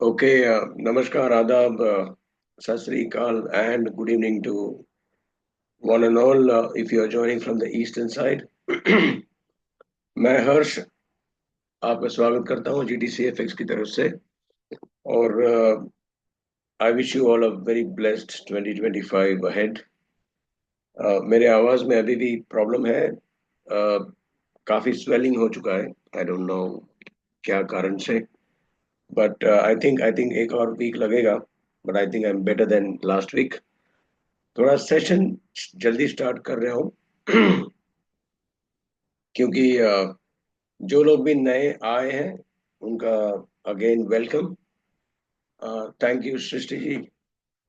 Okay, namaskar, adab, sat sri akal, and good evening to one and all. If you are joining from the eastern side, मैं हर्ष आपका स्वागत करता हूँ GTC FX की तरफ से और I wish you all a very blessed 2025 ahead. मेरे आवाज में अभी भी प्रॉब्लम है। काफी स्वेलिंग हो चुका है। आई डोंट नो क्या कारण से, बट आई थिंक एक और वीक लगेगा। But I think I am better than last week. थोड़ा सेशन जल्दी स्टार्ट कर रहा हूँ क्योंकि जो लोग भी नए आए हैं उनका again welcome. Thank you Srishti ji.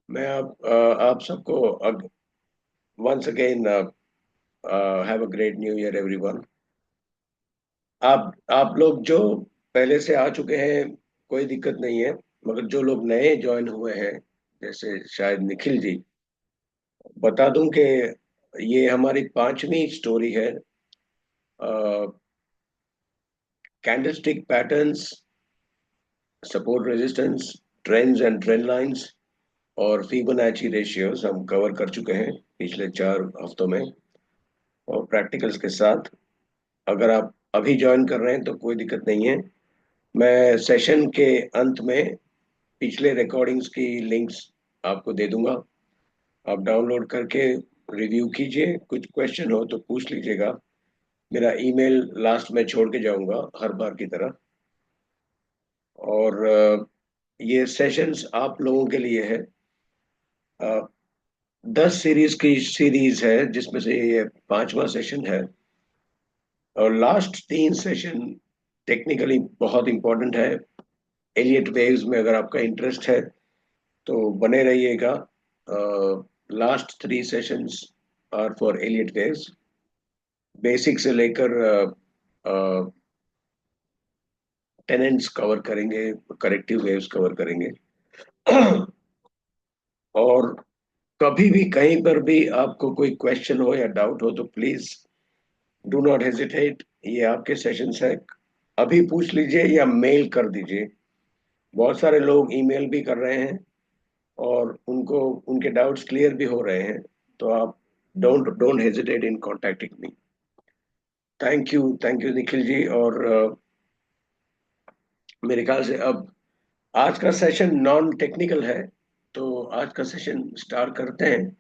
मैं आप सबको once again have a great new year everyone. आप लोग जो पहले से आ चुके हैं कोई दिक्कत नहीं है, मगर जो लोग नए ज्वाइन हुए हैं जैसे शायद निखिल जी, बता दूं कि ये हमारी पांचवी स्टोरी है। Candlestick patterns, support resistance, trends and trend lines और फिबोनाची रेशियोज हम कवर कर चुके हैं पिछले 4 हफ्तों में और प्रैक्टिकल्स के साथ। अगर आप अभी ज्वाइन कर रहे हैं तो कोई दिक्कत नहीं है। मैं सेशन के अंत में पिछले रिकॉर्डिंग्स की लिंक्स आपको दे दूंगा। आप डाउनलोड करके रिव्यू कीजिए। कुछ क्वेश्चन हो तो पूछ लीजिएगा। मेरा ईमेल लास्ट में छोड़ के जाऊंगा हर बार की तरह। और ये सेशंस आप लोगों के लिए है। 10 सीरीज की सीरीज है जिसमें से ये पांचवा सेशन है। और लास्ट 3 सेशन टेक्निकली बहुत इंपॉर्टेंट है। एलियट वेव्स में अगर आपका इंटरेस्ट है तो बने रहिएगा। Last 3 sessions are for Elliott waves. Basic से लेकर टेनेंट्स कवर करेंगे, करेक्टिव वेव्स कवर करेंगे। और कभी भी कहीं पर भी आपको कोई क्वेश्चन हो या डाउट हो तो प्लीज डू नॉट हेजिटेट। ये आपके सेशंस है। अभी पूछ लीजिए या मेल कर दीजिए। बहुत सारे लोग ईमेल भी कर रहे हैं और उनको उनके डाउट्स क्लियर भी हो रहे हैं। तो आप don't don't hesitate in contacting me. Thank you Nikhil ji. और मेरे ख्याल से अब आज का सेशन नॉन टेक्निकल है, तो आज का सेशन स्टार्ट करते हैं।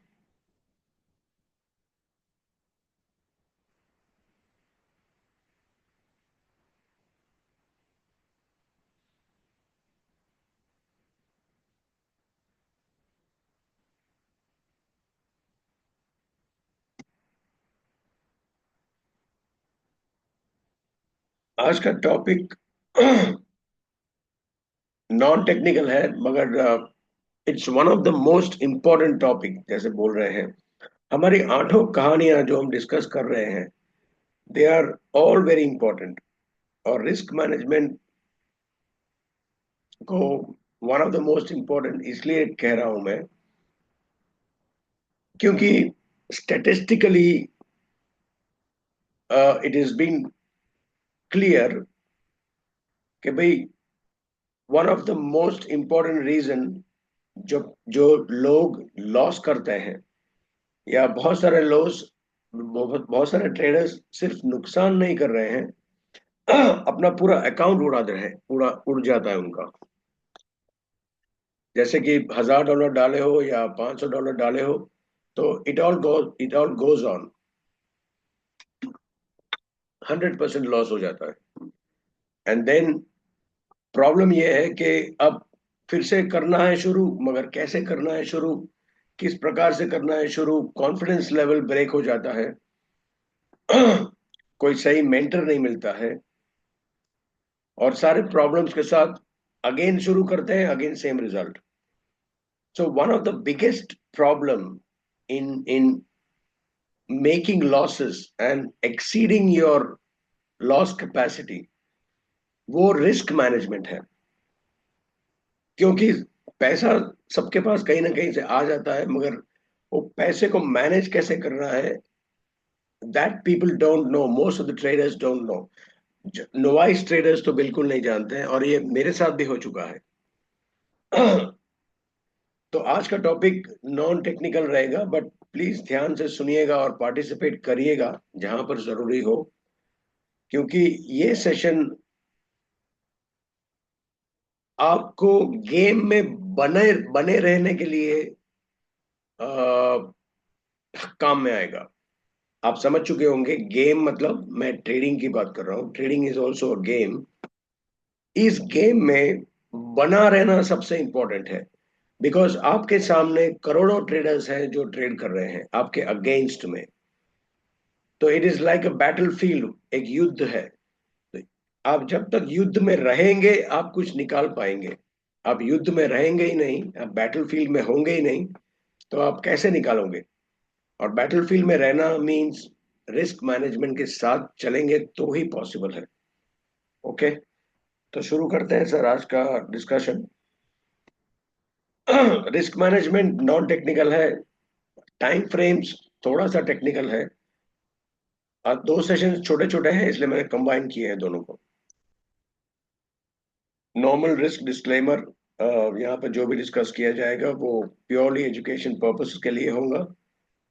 आज का टॉपिक नॉन टेक्निकल है, मगर it's one of the most important topic. जैसे बोल रहे हैं, हमारी 8 कहानियां जो हम डिस्कस कर रहे हैं, they are all very important. और रिस्क मैनेजमेंट को one of the most important इसलिए कह रहा हूं मैं क्योंकि statistically it is been clear कि भाई one of the most important reason जो जो लोग लॉस करते हैं, या बहुत सारे लॉस, बहुत बहुत सारे ट्रेडर्स सिर्फ नुकसान नहीं कर रहे हैं, अपना पूरा अकाउंट उड़ा दे रहे हैं, पूरा उड़ जाता है उनका। जैसे कि $1000 डाले हो या $500 डाले हो, तो it all goes on. 100% loss हो जाता है। एंड देन प्रॉब्लम यह है कि अब फिर से करना है शुरू, मगर कैसे करना है शुरू, किस प्रकार से करना है शुरू, कॉन्फिडेंस लेवल ब्रेक हो जाता है। कोई सही मेंटर नहीं मिलता है और सारे प्रॉब्लम्स के साथ अगेन शुरू करते हैं, again same result. So one of the biggest problem in making losses and exceeding your loss capacity, वो रिस्क मैनेजमेंट है। क्योंकि पैसा सबके पास कहीं ना कहीं से आ जाता है, मगर वो पैसे को मैनेज कैसे करना है, that people don't know. Most of the traders don't know. Novice traders तो बिल्कुल नहीं जानते हैं, और ये मेरे साथ भी हो चुका है। तो आज का टॉपिक नॉन टेक्निकल रहेगा, बट प्लीज ध्यान से सुनिएगा और पार्टिसिपेट करिएगा जहां पर जरूरी हो, क्योंकि ये सेशन आपको गेम में बने बने रहने के लिए काम में आएगा। आप समझ चुके होंगे, गेम मतलब मैं ट्रेडिंग की बात कर रहा हूँ। Trading is also a game. इस गेम में बना रहना सबसे इंपॉर्टेंट है, बिकॉज आपके सामने करोड़ों ट्रेडर्स हैं जो ट्रेड कर रहे हैं आपके अगेंस्ट में। तो it is like a battle field, एक युद्ध है। तो आप जब तक युद्ध में रहेंगे आप कुछ निकाल पाएंगे। आप युद्ध में रहेंगे ही नहीं, आप बैटल फील्ड में होंगे ही नहीं, तो आप कैसे निकालोगे? और बैटल फील्ड में रहना मीन्स रिस्क मैनेजमेंट के साथ चलेंगे तो ही पॉसिबल है। ओके, तो शुरू करते हैं सर आज का discussion. Risk management non technical है, टाइम फ्रेम्स थोड़ा सा टेक्निकल है। और दो सेशन छोटे छोटे हैं इसलिए मैंने कंबाइन किए हैं दोनों को। नॉर्मल रिस्क डिस्क्लेमर, यहाँ पर जो भी डिस्कस किया जाएगा वो प्योरली एजुकेशन पर्पस के लिए होगा।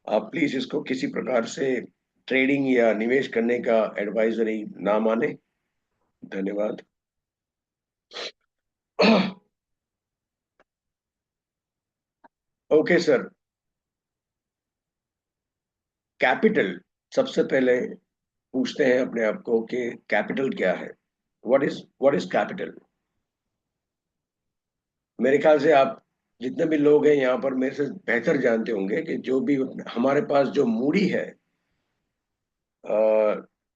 आप प्लीज इसको किसी प्रकार से ट्रेडिंग या निवेश करने का एडवाइजरी ना माने। धन्यवाद। ओके सर, कैपिटल सबसे पहले पूछते हैं अपने आप को कि कैपिटल क्या है। What is capital? मेरे ख्याल से आप जितने भी लोग हैं यहाँ पर मेरे से बेहतर जानते होंगे कि जो भी हमारे पास जो मूडी है, अ,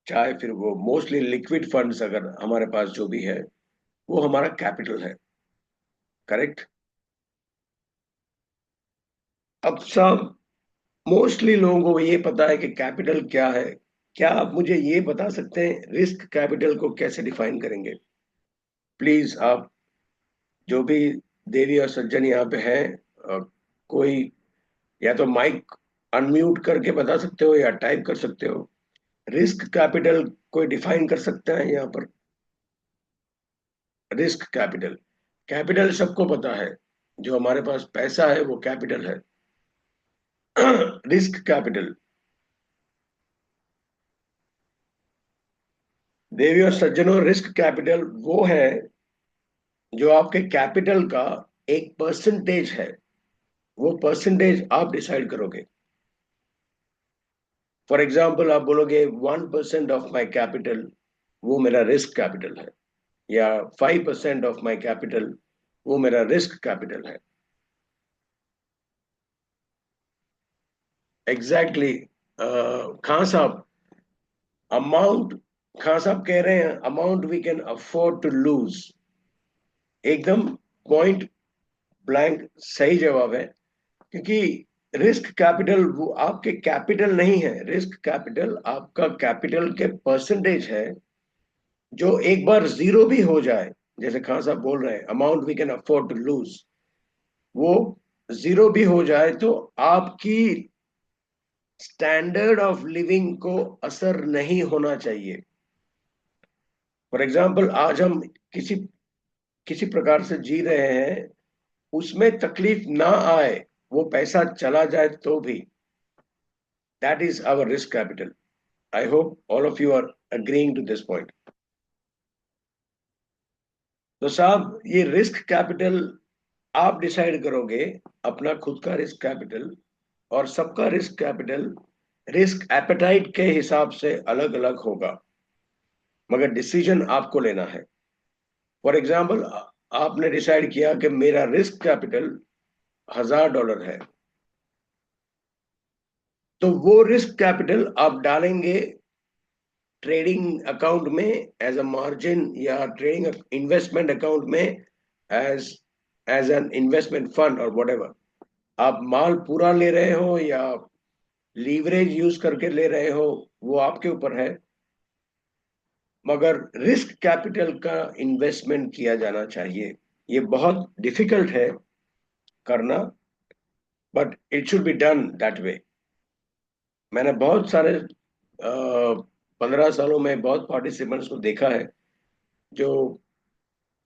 चाहे फिर वो मोस्टली लिक्विड फंड्स अगर हमारे पास जो भी है, वो हमारा कैपिटल है। करेक्ट? अब सब मोस्टली लोगों को ये पता है कि कैपिटल क्या है। क्या आप मुझे ये बता सकते हैं रिस्क कैपिटल को कैसे डिफाइन करेंगे? प्लीज आप जो भी देवी और सज्जन यहाँ पे हैं, कोई या तो माइक अनम्यूट करके बता सकते हो या टाइप कर सकते हो। रिस्क कैपिटल कोई डिफाइन कर सकता है यहाँ पर? रिस्क कैपिटल, कैपिटल सबको पता है, जो हमारे पास पैसा है वो कैपिटल है। रिस्क कैपिटल, देवी और सज्जनों, रिस्क कैपिटल वो है जो आपके कैपिटल का एक परसेंटेज है। वो परसेंटेज आप डिसाइड करोगे। फॉर एग्जाम्पल आप बोलोगे 1% ऑफ माई कैपिटल, वो मेरा रिस्क कैपिटल है। या 5% ऑफ माई कैपिटल, वो मेरा रिस्क कैपिटल है। Exactly exactly, Khan sahab, amount, Khan sahab कह रहे हैं amount we can afford to lose. एकदम पॉइंट ब्लैंक सही जवाब है, क्योंकि रिस्क कैपिटल वो आपके कैपिटल नहीं है। रिस्क कैपिटल आपका कैपिटल के परसेंटेज है, जो एक बार जीरो भी हो जाए, जैसे खान साहब बोल रहे हैं amount we can afford to lose, वो जीरो भी हो जाए तो आपकी स्टैंडर्ड ऑफ लिविंग को असर नहीं होना चाहिए। फॉर एग्जाम्पल आज हम किसी किसी प्रकार से जी रहे हैं, उसमें तकलीफ ना आए, वो पैसा चला जाए तो भी, that is our risk capital. I hope all of you are agreeing to this point. तो साहब, ये रिस्क कैपिटल आप डिसाइड करोगे, अपना खुद का रिस्क कैपिटल। और सबका रिस्क कैपिटल रिस्क एपेटाइट के हिसाब से अलग अलग होगा, मगर डिसीजन आपको लेना है। फॉर एग्जाम्पल, आपने डिसाइड किया कि मेरा रिस्क कैपिटल $1000 है, तो वो रिस्क कैपिटल आप डालेंगे ट्रेडिंग अकाउंट में एज अ मार्जिन, या ट्रेडिंग इन्वेस्टमेंट अकाउंट में as as an investment fund और whatever। आप माल पूरा ले रहे हो या लीवरेज यूज करके ले रहे हो, वो आपके ऊपर है, मगर रिस्क कैपिटल का इन्वेस्टमेंट किया जाना चाहिए। ये बहुत डिफिकल्ट है करना, but it should be done that way. मैंने बहुत सारे 15 सालों में बहुत पार्टिसिपेंट्स को देखा है जो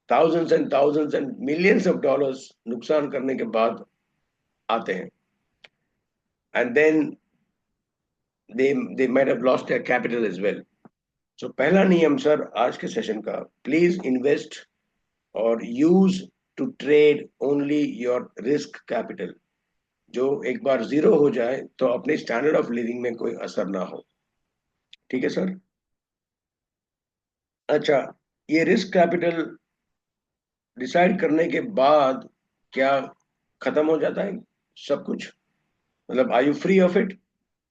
thousands and millions of dollars नुकसान करने के बाद आते हैं, and then they might have lost their capital as well. So पहला नियम सर आज के सेशन का, प्लीज इन्वेस्ट और use to trade only your risk capital. जो एक बार जीरो हो जाए तो अपने स्टैंडर्ड ऑफ लिविंग में कोई असर ना हो। ठीक है सर। अच्छा, ये रिस्क कैपिटल डिसाइड करने के बाद क्या खत्म हो जाता है सब कुछ? मतलब are you free of it?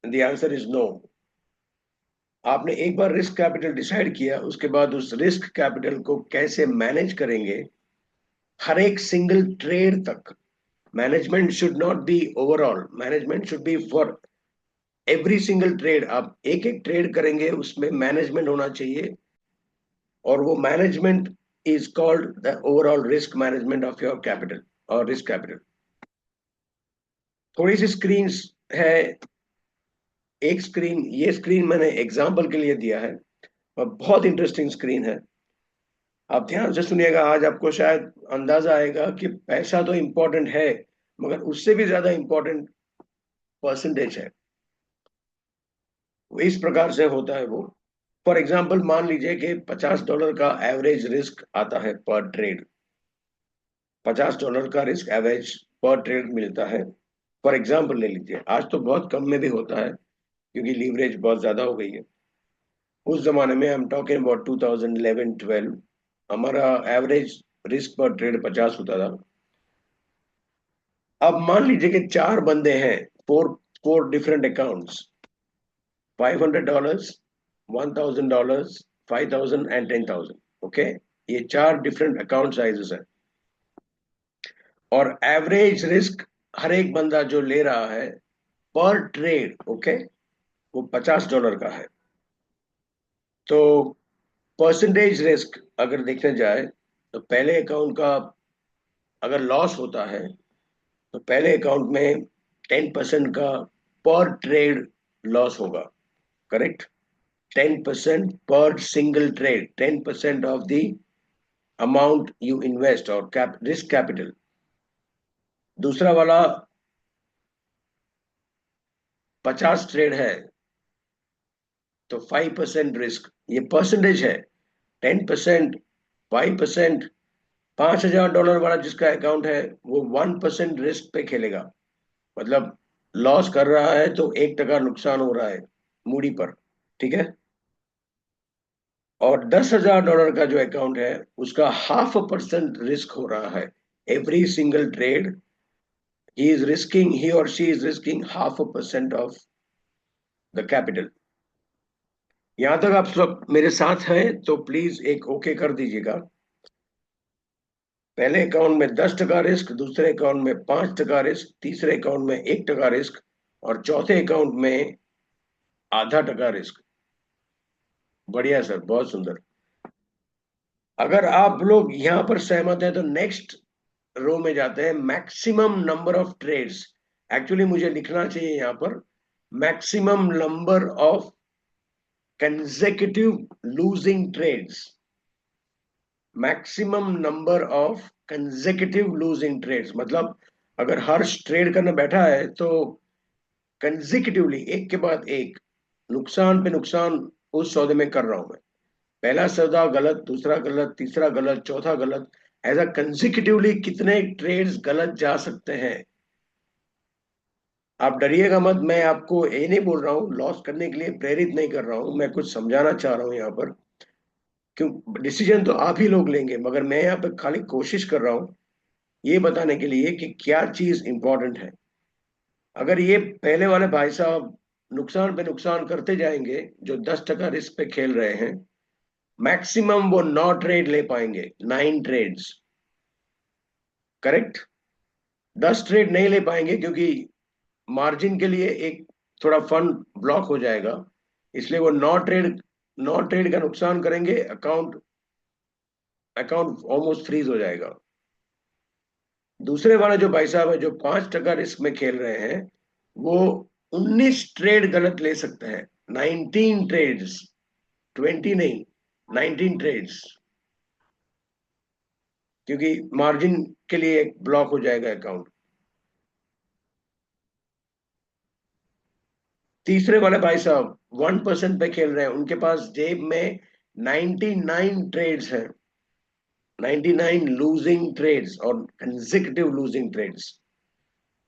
The answer is no. आपने एक बार रिस्क कैपिटल डिसाइड किया, उसके बाद उस रिस्क कैपिटल को कैसे मैनेज करेंगे हर एक सिंगल ट्रेड तक। Management should not be overall, management should be for every single trade. आप एक एक ट्रेड करेंगे उसमें मैनेजमेंट होना चाहिए, और वो management is called the overall risk management of your capital और रिस्क कैपिटल। थोड़ी सी स्क्रीन है, एक स्क्रीन, ये स्क्रीन मैंने एग्जांपल के लिए दिया है और बहुत इंटरेस्टिंग स्क्रीन है। आप ध्यान से सुनिएगा, आज आपको शायद अंदाजा आएगा कि पैसा तो इंपॉर्टेंट है, मगर उससे भी ज्यादा इंपॉर्टेंट परसेंटेज है। इस प्रकार से होता है वो। फॉर एग्जाम्पल मान लीजिए कि $50 का एवरेज रिस्क आता है पर ट्रेड। $50 का रिस्क एवरेज पर ट्रेड मिलता है। फॉर एग्जाम्पल ले लीजिए, आज तो बहुत कम में भी होता है क्योंकि लीवरेज बहुत ज्यादा हो गई है। उस जमाने में, आई एम टॉकिंग अबाउट 2011-12, हमारा एवरेज रिस्क पर ट्रेड 50 होता था। अब मान लीजिए कि चार बंदे हैं, four four different accounts, $500, $1,000, 5,000 and 10,000। Okay, ये चार डिफरेंट अकाउंट साइजेस हैं, और एवरेज रिस्क हर एक बंदा जो ले रहा है पर ट्रेड, ओके, वो $50 का है। तो परसेंटेज रिस्क अगर देखने जाए तो पहले अकाउंट का अगर लॉस होता है तो पहले अकाउंट में 10% का पर ट्रेड लॉस होगा। Correct? 10% per single trade, 10% of the amount you invest or risk capital। दूसरा वाला 50 ट्रेड है तो 5% रिस्क, ये परसेंटेज है। 10%, 5%, $5,000 वाला जिसका अकाउंट है वो 1% रिस्क पे खेलेगा। मतलब लॉस कर रहा है तो 1% नुकसान हो रहा है मूडी पर। ठीक है? और $10,000 का जो अकाउंट है उसका 0.5% रिस्क हो रहा है। Every single trade he or she is risking 0.5% of the capital। यहां तक आप सब मेरे साथ हैं तो प्लीज एक ओके कर दीजिएगा। पहले अकाउंट में 10% रिस्क, दूसरे अकाउंट में 5% रिस्क, तीसरे अकाउंट में 1% रिस्क, और चौथे अकाउंट में ½ रिस्क। बढ़िया सर, बहुत सुंदर। अगर आप लोग यहां पर सहमत हैं तो नेक्स्ट रो में जाते हैं, maximum number of trades. Actually मुझे लिखना चाहिए यहां पर maximum number of consecutive losing trades। Maximum number of consecutive losing trades मतलब अगर हर ट्रेड करने बैठा है तो कंसेक्यूटिवली एक के बाद एक नुकसान पे नुकसान उस सौदे में कर रहा हूं मैं। पहला सौदा गलत, दूसरा गलत, तीसरा गलत, चौथा गलत, ऐसा कंसेक्यूटिवली कितने ट्रेड्स गलत जा सकते हैं। आप डरिएगा मत, मैं आपको ये नहीं बोल रहा हूँ लॉस करने के लिए प्रेरित नहीं कर रहा हूँ, मैं कुछ समझाना चाह रहा हूँ यहाँ पर। क्यों, डिसीजन तो आप ही लोग लेंगे, मगर मैं यहाँ पे खाली कोशिश कर रहा हूँ ये बताने के लिए कि क्या चीज इंपॉर्टेंट है। अगर ये पहले वाले भाई साहब नुकसान पे नुकसान करते जाएंगे, जो 10% रिस्क पे खेल रहे हैं, मैक्सिमम वो 9 ट्रेड ले पाएंगे, 9 ट्रेड्स। करेक्ट? 10 ट्रेड नहीं ले पाएंगे क्योंकि मार्जिन के लिए एक थोड़ा फंड ब्लॉक हो जाएगा, इसलिए वो 9 ट्रेड का नुकसान करेंगे, अकाउंट अकाउंट ऑलमोस्ट फ्रीज हो जाएगा। दूसरे वाले जो भाई साहब है जो 5% रिस्क में खेल रहे हैं, वो 19 ट्रेड गलत ले सकते हैं। 19 ट्रेड्स, 20 नहीं, 19 ट्रेड्स। क्योंकि मार्जिन के लिए ब्लॉक हो जाएगा अकाउंट। तीसरे वाले भाई साहब 1% पे खेल रहे हैं, उनके पास जेब में 99 ट्रेड्स हैं, 99 लूजिंग ट्रेड्स और कंसेक्यूटिव लूजिंग ट्रेड्स।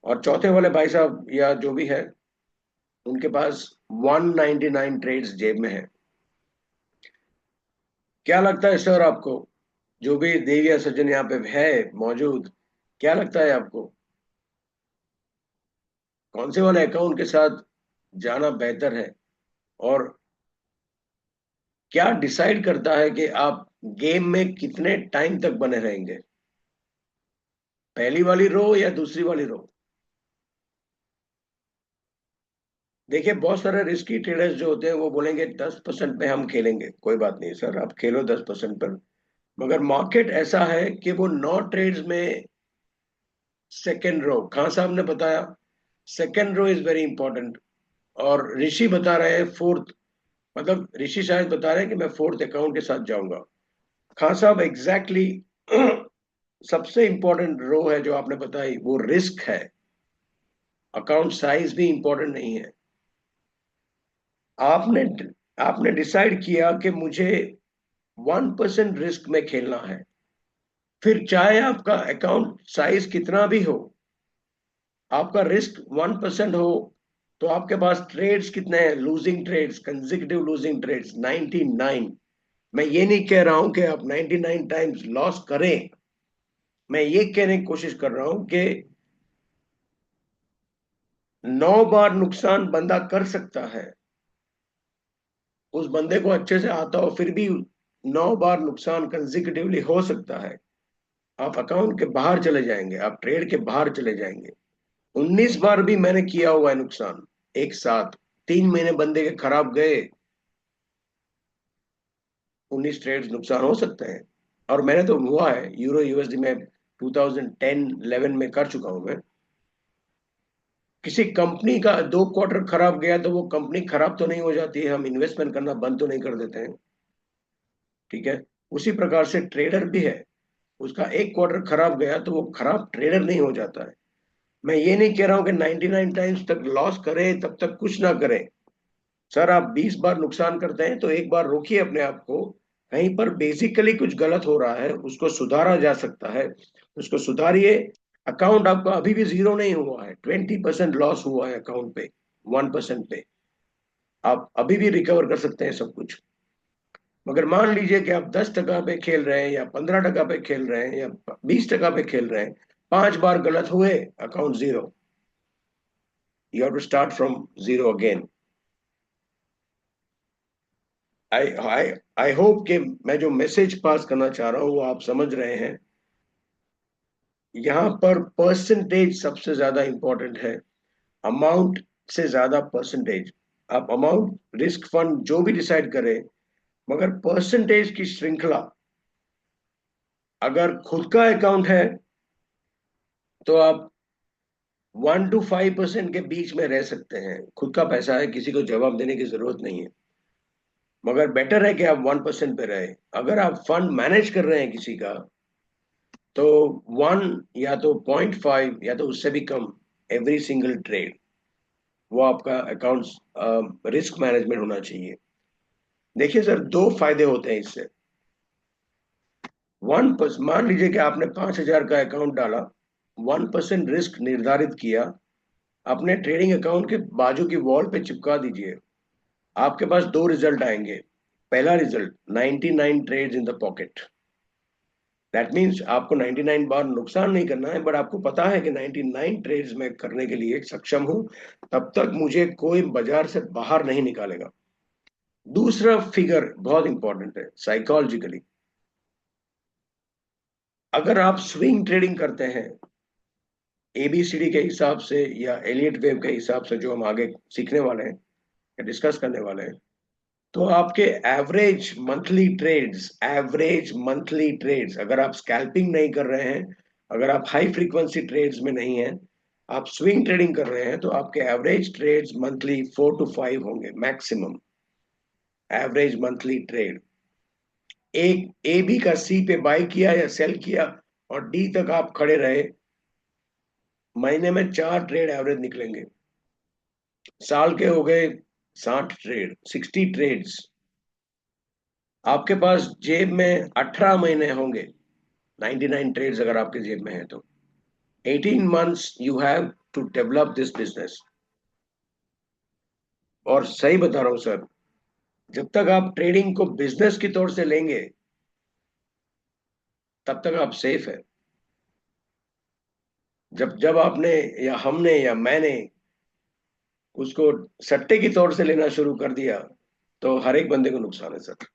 और चौथे वाले भाई साहब या जो भी है, उनके पास 199 ट्रेड्स जेब में है। क्या लगता है सर आपको, जो भी देविया सज्जन यहाँ पे है मौजूद, क्या लगता है आपको कौन से वाले अकाउंट के साथ जाना बेहतर है? और क्या डिसाइड करता है कि आप गेम में कितने टाइम तक बने रहेंगे, पहली वाली रो या दूसरी वाली रो? देखिए, बहुत सारे रिस्की ट्रेडर्स जो होते हैं वो बोलेंगे 10% पे हम खेलेंगे। कोई बात नहीं सर, आप खेलो 10% पर, मगर मार्केट ऐसा है कि वो 9 ट्रेड्स में सेकेंड रो, खान साहब ने बताया second row is very important, और ऋषि बता रहे हैं फोर्थ, मतलब ऋषि शायद बता रहे हैं कि मैं फोर्थ अकाउंट के साथ जाऊंगा। खान साहब एग्जैक्टली सबसे इंपॉर्टेंट रो है जो आपने बताई, वो रिस्क है। अकाउंट साइज भी इंपॉर्टेंट नहीं है। आपने आपने डिसाइड किया कि मुझे 1% रिस्क में खेलना है, फिर चाहे आपका अकाउंट साइज कितना भी हो, आपका रिस्क 1% हो, तो आपके पास ट्रेड्स कितने हैं, losing trades, consecutive losing trades 99। मैं ये नहीं कह रहा हूं कि आप 99 टाइम्स लॉस करें, मैं ये कहने की कोशिश कर रहा हूं कि 9 बार नुकसान बंदा कर सकता है, उस बंदे को अच्छे से आता हो, फिर भी 9 बार नुकसान कंसेक्यूटिवली हो सकता है। आप अकाउंट के बाहर चले जाएंगे, आप ट्रेड के बाहर चले जाएंगे। 19 बार भी मैंने किया हुआ है नुकसान एक साथ, 3 महीने बंदे के खराब गए, 19 ट्रेड्स नुकसान हो सकते हैं। और मैंने तो हुआ है यूरो यूएसडी में 2010-11 में कर चुका हूं मैं। किसी कंपनी का 2 क्वार्टर खराब गया तो वो कंपनी खराब तो नहीं हो जाती है, हम इन्वेस्टमेंट करना बंद तो नहीं कर देते हैं, ठीक है? उसी प्रकार से ट्रेडर भी है, उसका 1 क्वार्टर खराब गया तो वो खराब ट्रेडर नहीं हो जाता है। मैं ये नहीं कह रहा हूं कि 99 टाइम्स तक लॉस करें तब तक कुछ ना करें। सर, आप 20 बार नुकसान करते हैं तो एक बार रोकिए अपने आप को, कहीं पर बेसिकली कुछ गलत हो रहा है, उसको सुधारा जा सकता है, उसको सुधारिए। अकाउंट आपका अभी भी जीरो नहीं हुआ है, 20% लॉस हुआ है अकाउंट पे, 1% पे आप अभी भी रिकवर कर सकते हैं सब कुछ। मगर मान लीजिए कि आप 10% पे खेल रहे हैं या 15% पे खेल रहे हैं या 20% पे खेल रहे हैं, 5 बार गलत हुए, account zero, you have to start from zero again. I I I hope कि मैं जो मैसेज पास करना चाह रहा हूं वो आप समझ रहे हैं। यहाँ पर परसेंटेज सबसे ज्यादा इंपॉर्टेंट है, अमाउंट से ज्यादा परसेंटेज। आप अमाउंट रिस्क फंड जो भी डिसाइड करें, मगर परसेंटेज की श्रृंखला, अगर खुद का अकाउंट है तो आप 1 to 5% के बीच में रह सकते हैं, खुद का पैसा है, किसी को जवाब देने की जरूरत नहीं है। मगर बेटर है कि आप 1% पे रहे। अगर आप फंड मैनेज कर रहे हैं किसी का, तो 1 या तो 0.5 या तो उससे भी कम एवरी सिंगल ट्रेड, वो आपका अकाउंट रिस्क मैनेजमेंट होना चाहिए। देखिए सर, 2 फायदे होते हैं इससे। मान लीजिए कि आपने 5,000 का अकाउंट डाला, 1% रिस्क निर्धारित किया, अपने ट्रेडिंग अकाउंट के बाजू की वॉल पे चिपका दीजिए। आपके पास 2 रिजल्ट आएंगे। पहला result, 99 trades in the pocket. That means आपको 99 बार नुकसान नहीं करना है, बट आपको पता है कि 99 ट्रेड्स में करने के लिए सक्षम हूं, तब तक मुझे कोई बाजार से बाहर नहीं निकालेगा। दूसरा फिगर बहुत इंपॉर्टेंट है साइकोलॉजिकली। अगर आप स्विंग ट्रेडिंग करते हैं एबीसीडी के हिसाब से या एलियट वेव के हिसाब से, जो हम आगे सीखने वाले हैं या डिस्कस करने वाले हैं, तो आपके एवरेज मंथली ट्रेड्स, अगर आप स्कैल्पिंग नहीं कर रहे हैं, अगर आप हाई फ्रीक्वेंसी ट्रेड्स में नहीं हैं, आप स्विंग ट्रेडिंग कर रहे हैं, तो आपके एवरेज ट्रेड्स मंथली 4 to 5 होंगे मैक्सिमम। एवरेज मंथली ट्रेड, एक ए बी का सी पे बाय किया या सेल किया, और डी तक आप खड़े रहे, महीने में 4 ट्रेड एवरेज निकलेंगे, साल के हो गए 60 ट्रेड, 60 ट्रेड्स। आपके पास जेब में 18 महीने होंगे, 99 ट्रेड्स अगर आपके जेब में है तो 18 months you have to develop this business. और सही बता रहा हूं सर, जब तक आप ट्रेडिंग को बिजनेस की तौर से लेंगे तब तक आप सेफ है। जब जब आपने या हमने या मैंने उसको सट्टे की तौर से लेना शुरू कर दिया तो हर एक बंदे को नुकसान है सर।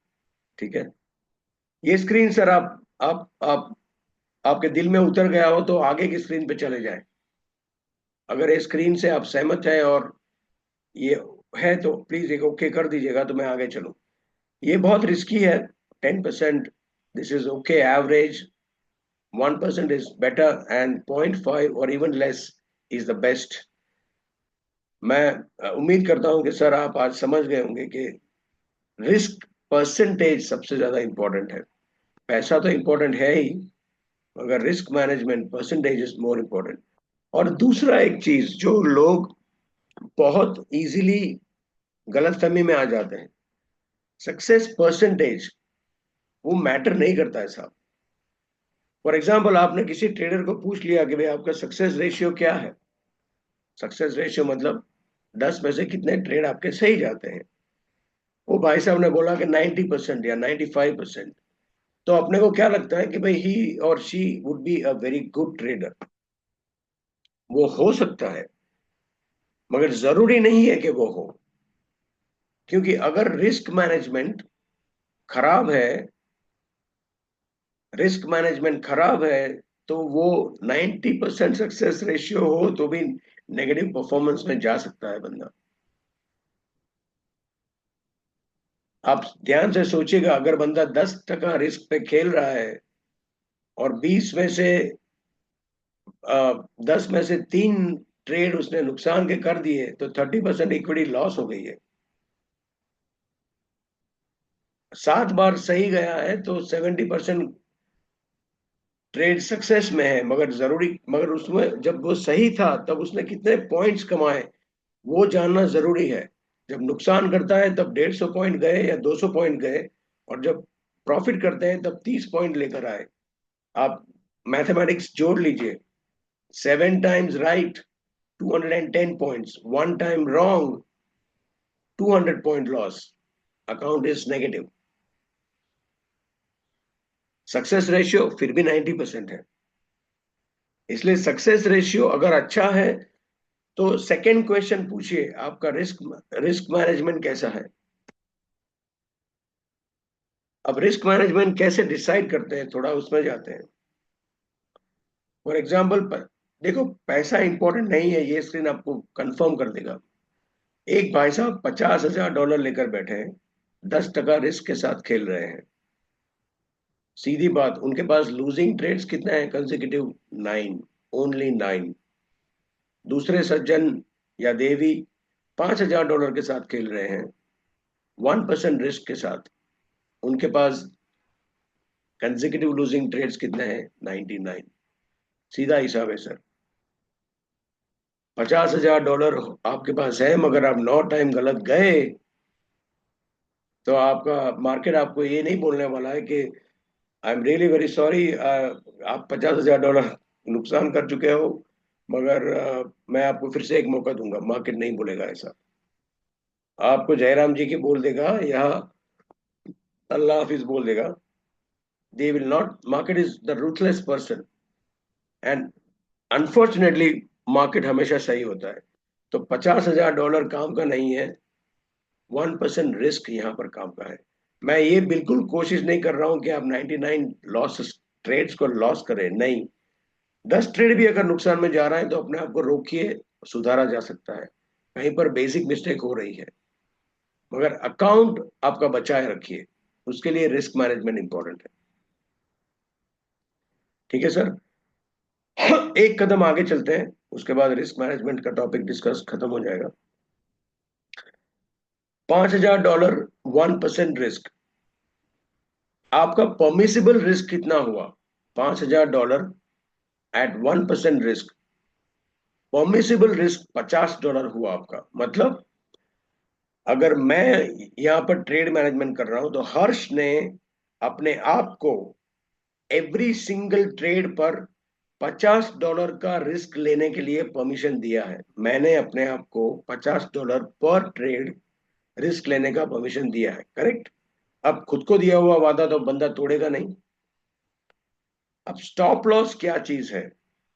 ठीक है, ये स्क्रीन सर आप आपके दिल में उतर गया हो तो आगे की स्क्रीन पे चले जाएं। अगर ये स्क्रीन से आप सहमत हैं और ये है तो प्लीज एक ओके कर दीजिएगा तो मैं आगे चलूं। ये बहुत रिस्की है। 10%, this is okay average, 1% is better, and 0.5 or even less is the best. मैं उम्मीद करता हूं कि सर आप आज समझ गए होंगे कि रिस्क परसेंटेज सबसे ज्यादा इंपॉर्टेंट है। पैसा तो इंपॉर्टेंट है ही, मगर risk management percentage is more important. और दूसरा एक चीज जो लोग बहुत इजीली गलतफहमी में आ जाते हैं, सक्सेस परसेंटेज वो मैटर नहीं करता है साहब। फॉर एग्जाम्पल, आपने किसी ट्रेडर को पूछ लिया कि भाई आपका सक्सेस रेशियो क्या है। सक्सेस रेशियो मतलब 10 में से कितने ट्रेड आपके सही जाते हैं। वो भाई साहब ने बोला कि 90% या 95%। तो अपने को क्या लगता है कि भाई ही और she would be a very good trader. वो हो सकता है, मगर जरूरी नहीं है कि वो हो। क्योंकि अगर रिस्क मैनेजमेंट खराब है, रिस्क मैनेजमेंट खराब है, तो वो 90% सक्सेस रेशियो हो तो भी नेगेटिव परफॉर्मेंस में जा सकता है बंदा। आप ध्यान से सोचिएगा, अगर बंदा 10% रिस्क पे खेल रहा है और 20 में से 10 में से 3 ट्रेड उसने नुकसान के कर दिए तो 30% इक्विटी लॉस हो गई है। 7 बार सही गया है तो 70% ट्रेड सक्सेस में है। मगर उसमें जब वो सही था तब उसने कितने पॉइंट्स कमाए वो जानना जरूरी है। जब नुकसान करता है तब 150 पॉइंट गए या 200 पॉइंट गए, और जब प्रॉफिट करते हैं तब 30 पॉइंट लेकर आए। आप मैथमेटिक्स जोड़ लीजिए, 7 times right, 210 points, 1 time wrong, 200 point loss, account is negative। Success ratio फिर भी 90% है। इसलिए सक्सेस रेशियो अगर अच्छा है तो सेकंड क्वेश्चन पूछिए, आपका रिस्क रिस्क मैनेजमेंट कैसा है। अब रिस्क मैनेजमेंट कैसे डिसाइड करते हैं, थोड़ा उसमें जाते हैं। फॉर एग्जाम्पल, देखो पैसा इंपॉर्टेंट नहीं है, ये स्क्रीन आपको कंफर्म कर देगा। एक भाई साहब $50,000 लेकर बैठे हैं, 10% रिस्क के साथ खेल रहे हैं। सीधी बात, उनके पास लूजिंग ट्रेड्स कितने हैं कंसेक्यूटिव? 9, ओनली 9। दूसरे सज्जन या देवी $5,000 के साथ खेल रहे हैं, 1% रिस्क के साथ। उनके पास कंसेक्यूटिव लूजिंग ट्रेड्स कितने हैं? 99। सीधा हिसाब है सर। $50,000 आपके पास है, मगर आप 9 टाइम गलत गए तो आपका मार्केट आपको ये नहीं बोलने वाला है कि I am really very sorry, आप $50,000 नुकसान कर चुके हो, मगर मैं आपको फिर से एक मौका दूंगा। मार्केट नहीं बोलेगा ऐसा। आपको जयराम जी की बोल देगा या अल्लाह हाफिज बोल देगा। They will not, market is the ruthless person, and unfortunately market हमेशा सही होता है। तो $50,000 काम का नहीं है, 1% रिस्क यहाँ पर काम का है। मैं ये बिल्कुल कोशिश नहीं कर रहा हूं कि आप 99 लॉस ट्रेड्स को लॉस करें, नहीं। 10 ट्रेड भी अगर नुकसान में जा रहा है तो अपने आप को रोकिए, सुधारा जा सकता है। कहीं पर बेसिक मिस्टेक हो रही है, मगर अकाउंट आपका बचाए रखिए, उसके लिए रिस्क मैनेजमेंट इंपॉर्टेंट है। ठीक है सर, एक कदम आगे चलते हैं, उसके बाद रिस्क मैनेजमेंट का टॉपिक डिस्कस खत्म हो जाएगा। $5,000, 1% रिस्क। आपका परमिसिबल रिस्क कितना हुआ? $5,000 एट 1% रिस्क, परमिसिबल रिस्क $50 हुआ आपका। मतलब अगर मैं यहाँ पर ट्रेड मैनेजमेंट कर रहा हूं तो हर्ष ने अपने आप को एवरी सिंगल ट्रेड पर $50 का रिस्क लेने के लिए परमिशन दिया है। मैंने अपने आप को $50 पर ट्रेड रिस्क लेने का परमिशन दिया है, करेक्ट। अब खुद को दिया हुआ वादा तो बंदा तोड़ेगा नहीं। अब स्टॉप लॉस क्या चीज है,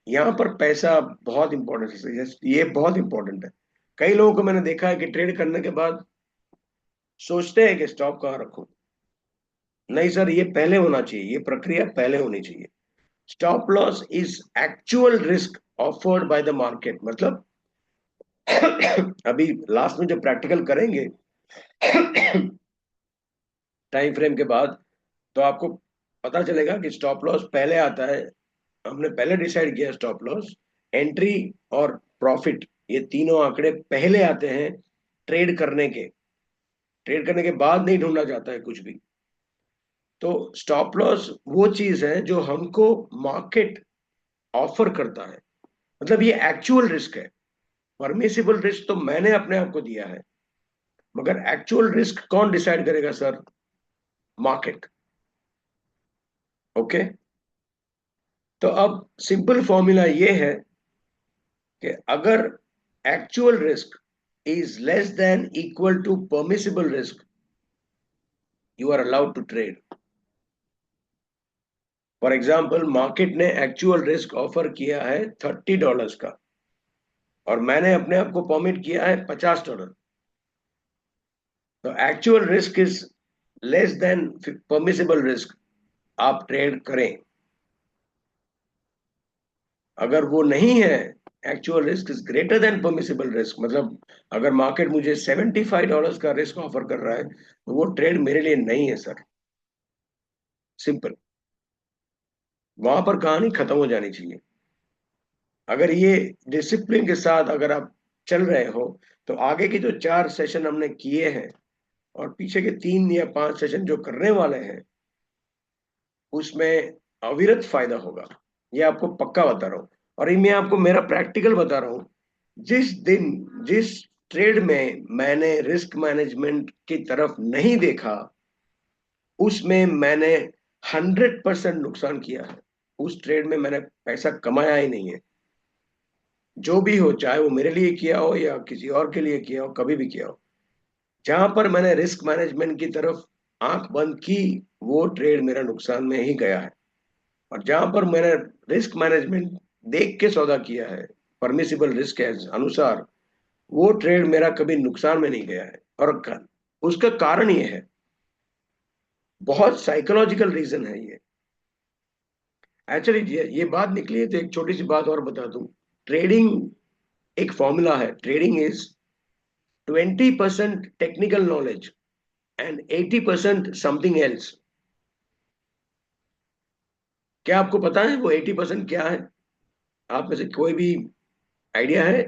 यहां पर पैसा बहुत इंपॉर्टेंट है, ये बहुत इंपॉर्टेंट है। कई लोगों को मैंने देखा है कि ट्रेड करने के बाद सोचते हैं कि स्टॉप कहाँ रखूं। नहीं सर, ये पहले होना चाहिए, ये प्रक्रिया पहले होनी चाहिए। Stop loss is actual risk offered by the market. मतलब अभी लास्ट में जब प्रैक्टिकल करेंगे टाइम फ्रेम के बाद, तो आपको पता चलेगा कि स्टॉप लॉस पहले आता है। हमने पहले डिसाइड किया स्टॉप लॉस, एंट्री और प्रॉफिट, ये तीनों आंकड़े पहले आते हैं ट्रेड करने के। ट्रेड करने के बाद नहीं ढूंढा जाता है कुछ भी। तो स्टॉप लॉस वो चीज है जो हमको मार्केट ऑफर करता है। मतलब ये एक्चुअल रिस्क है। परमिसिबल रिस्क तो मैंने अपने आप को दिया है, मगर एक्चुअल रिस्क कौन डिसाइड करेगा सर? मार्केट। ओके। तो अब सिंपल फॉर्मूला ये है कि अगर actual risk is less than equal to permissible risk, you are allowed to trade. For example, market ने एक्चुअल रिस्क ऑफर किया है $30 का, और मैंने अपने आप को परमिट किया है $50। तो actual risk is less then permissible risk, आप ट्रेड करें। अगर वो नहीं है, actual risk is greater than permissible risk, मतलब अगर मार्केट मुझे $75 का रिस्क ऑफर कर रहा है, तो वो ट्रेड मेरे लिए नहीं है सर। सिंपल। वहां पर कहानी खत्म हो जानी चाहिए। अगर ये डिसिप्लिन के साथ अगर आप चल रहे हो, तो आगे के जो 4 सेशन हमने किए हैं और पीछे के 3 या 5 सेशन जो करने वाले हैं, उसमें अविरत फायदा होगा। ये आपको पक्का बता रहा हूं। और ये मैं आपको मेरा प्रैक्टिकल बता रहा हूं। जिस दिन, जिस ट्रेड में मैंने रिस्क मैनेजमेंट की तरफ नहीं देखा, उसमें मैंने 100% नुकसान किया है। उस ट्रेड में मैंने पैसा कमाया ही नहीं है। जो भी हो, चाहे वो मेरे लिए किया हो या किसी और के लिए किया हो, कभी भी किया हो, जहां पर मैंने रिस्क मैनेजमेंट की तरफ आंख बंद की, वो ट्रेड मेरा नुकसान में ही गया है। और जहां पर मैंने रिस्क मैनेजमेंट देख के सौदा किया है, परमिसिबल रिस्क के अनुसार, वो ट्रेड मेरा कभी नुकसान में नहीं गया है। और उसका कारण ये है, बहुत साइकोलॉजिकल रीजन है ये। एक्चुअली ये बात निकली है तो एक छोटी सी बात और बता दूं। ट्रेडिंग एक फॉर्मूला है। Trading is 20% technical knowledge and 80% something else. क्या आपको पता है वो 80% क्या है? आप में से कोई भी आइडिया है?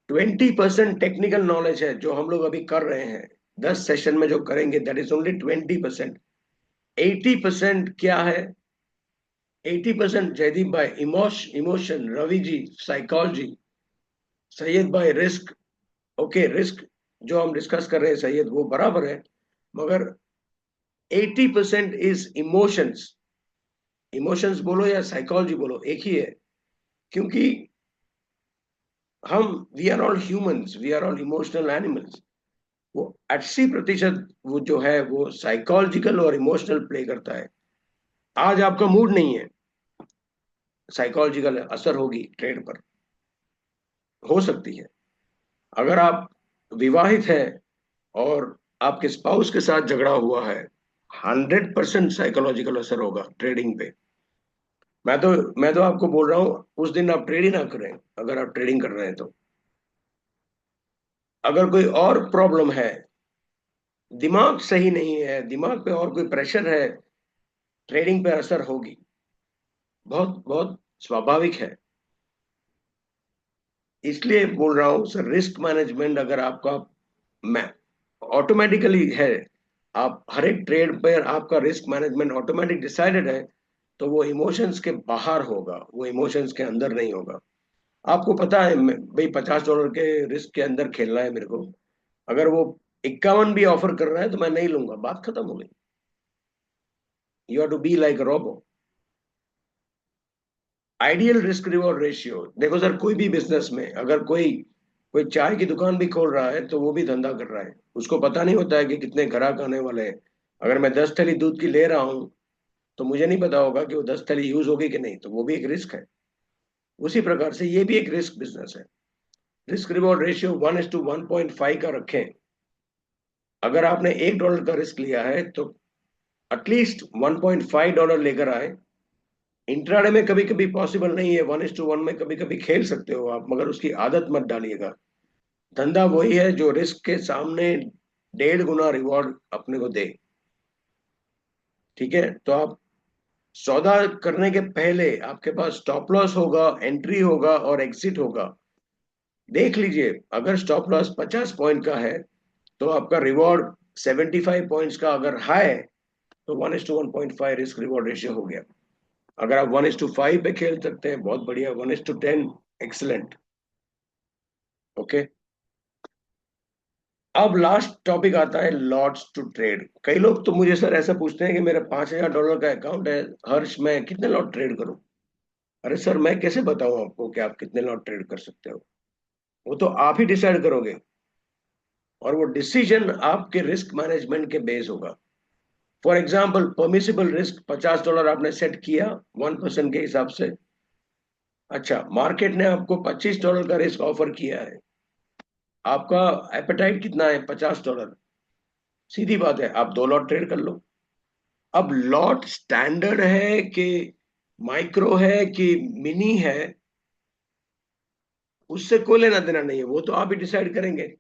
20% टेक्निकल नॉलेज है जो हम लोग अभी कर रहे हैं। 10 सेशन में जो करेंगे, दैट इज ओनली 20%। 80% क्या है? 80% जयदीप भाई इमोशन, रवि जी साइकोलॉजी, सैयद भाई रिस्क। ओके, रिस्क जो हम डिस्कस कर रहे हैं सैयद, वो बराबर है, मगर 80% इज इमोशंस। इमोशंस बोलो या साइकोलॉजी बोलो, एक ही है। क्योंकि हम, we are all humans, we are all emotional animals. वो 80% वो जो है वो साइकोलॉजिकल और इमोशनल प्ले करता है। आज आपका मूड नहीं है, साइकोलॉजिकल असर होगी ट्रेड पर, हो सकती है। अगर आप विवाहित हैं और आपके स्पाउस के साथ झगड़ा हुआ है, 100% साइकोलॉजिकल असर होगा ट्रेडिंग पे। मैं तो आपको बोल रहा हूँ, उस दिन आप ट्रेड ही ना करें अगर आप ट्रेडिंग कर रहे हैं तो। अगर कोई और प्रॉब्लम है, दिमाग सही नहीं है, दिमाग पे और कोई प्रेशर है, ट्रेडिंग पे असर होगी। बहुत बहुत स्वाभाविक है। इसलिए बोल रहा हूं सर, रिस्क मैनेजमेंट अगर आपका मैं ऑटोमेटिकली है, आप हर एक ट्रेड पर आपका रिस्क मैनेजमेंट ऑटोमेटिक डिसाइडेड है, तो वो इमोशंस के बाहर होगा, वो इमोशंस के अंदर नहीं होगा। आपको पता है भाई $50 के रिस्क के अंदर खेलना है मेरे को, अगर वो 51 भी ऑफर कर रहा है तो मैं नहीं लूंगा, बात खत्म हो गई। You have to be like robo. Ideal risk reward ratio देखो सर, कोई भी बिजनेस में अगर कोई कोई चाय की दुकान भी खोल रहा है तो वो भी धंधा कर रहा है, उसको पता नहीं होता है कि कितने ग्राहक आने वाले हैं। अगर मैं 10 थैली दूध की ले रहा हूँ तो मुझे नहीं पता होगा कि वो 10 थैली यूज होगी कि नहीं, तो वो भी एक रिस्क है। उसी प्रकार से ये भी एक रिस्क बिजनेस है। रिस्क रिवॉर्ड रेशियो 1:1.5 का रखें। अगर आपने $1 का रिस्क लिया है तो एटलीस्ट $1.5 लेकर आए। इंट्राडे में कभी कभी पॉसिबल नहीं है, 1:1 में कभी कभी खेल सकते हो आप, मगर उसकी आदत मत डालिएगा। धंधा वही है जो रिस्क के सामने 1.5 गुना रिवॉर्ड अपने को दे। ठीक है, तो आप सौदा करने के पहले आपके पास स्टॉप लॉस होगा, एंट्री होगा और एग्जिट होगा। देख लीजिए, अगर स्टॉप लॉस 50 पॉइंट का है तो आपका रिवॉर्ड 75 पॉइंट्स का अगर है तो 1:1.5 रिस्क रिवॉर्ड रेशियो हो गया। अगर आप 1:5 पे खेल सकते हैं बहुत बढ़िया, 1:10 एक्सलेंट। ओके, अब लास्ट टॉपिक आता है लॉट्स टू ट्रेड। कई लोग तो मुझे सर ऐसा पूछते हैं कि मेरा $5,000 का अकाउंट है, हर्ष मैं कितने लॉट ट्रेड करूं? अरे सर, मैं कैसे बताऊं आपको कि आप कितने लॉट ट्रेड कर सकते हो? वो तो आप ही डिसाइड करोगे, और वो डिसीजन आपके रिस्क मैनेजमेंट के बेस होगा। फॉर एग्जाम्पल, परमिसिबल रिस्क $50 आपने सेट किया 1% के हिसाब से। अच्छा, मार्केट ने आपको $25 का रिस्क ऑफर किया है, आपका एपेटाइट कितना है? $50। सीधी बात है, आप 2 लॉट ट्रेड कर लो। अब लॉट स्टैंडर्ड है कि माइक्रो है कि मिनी है, उससे कोई लेना देना नहीं है, वो तो आप ही डिसाइड करेंगे।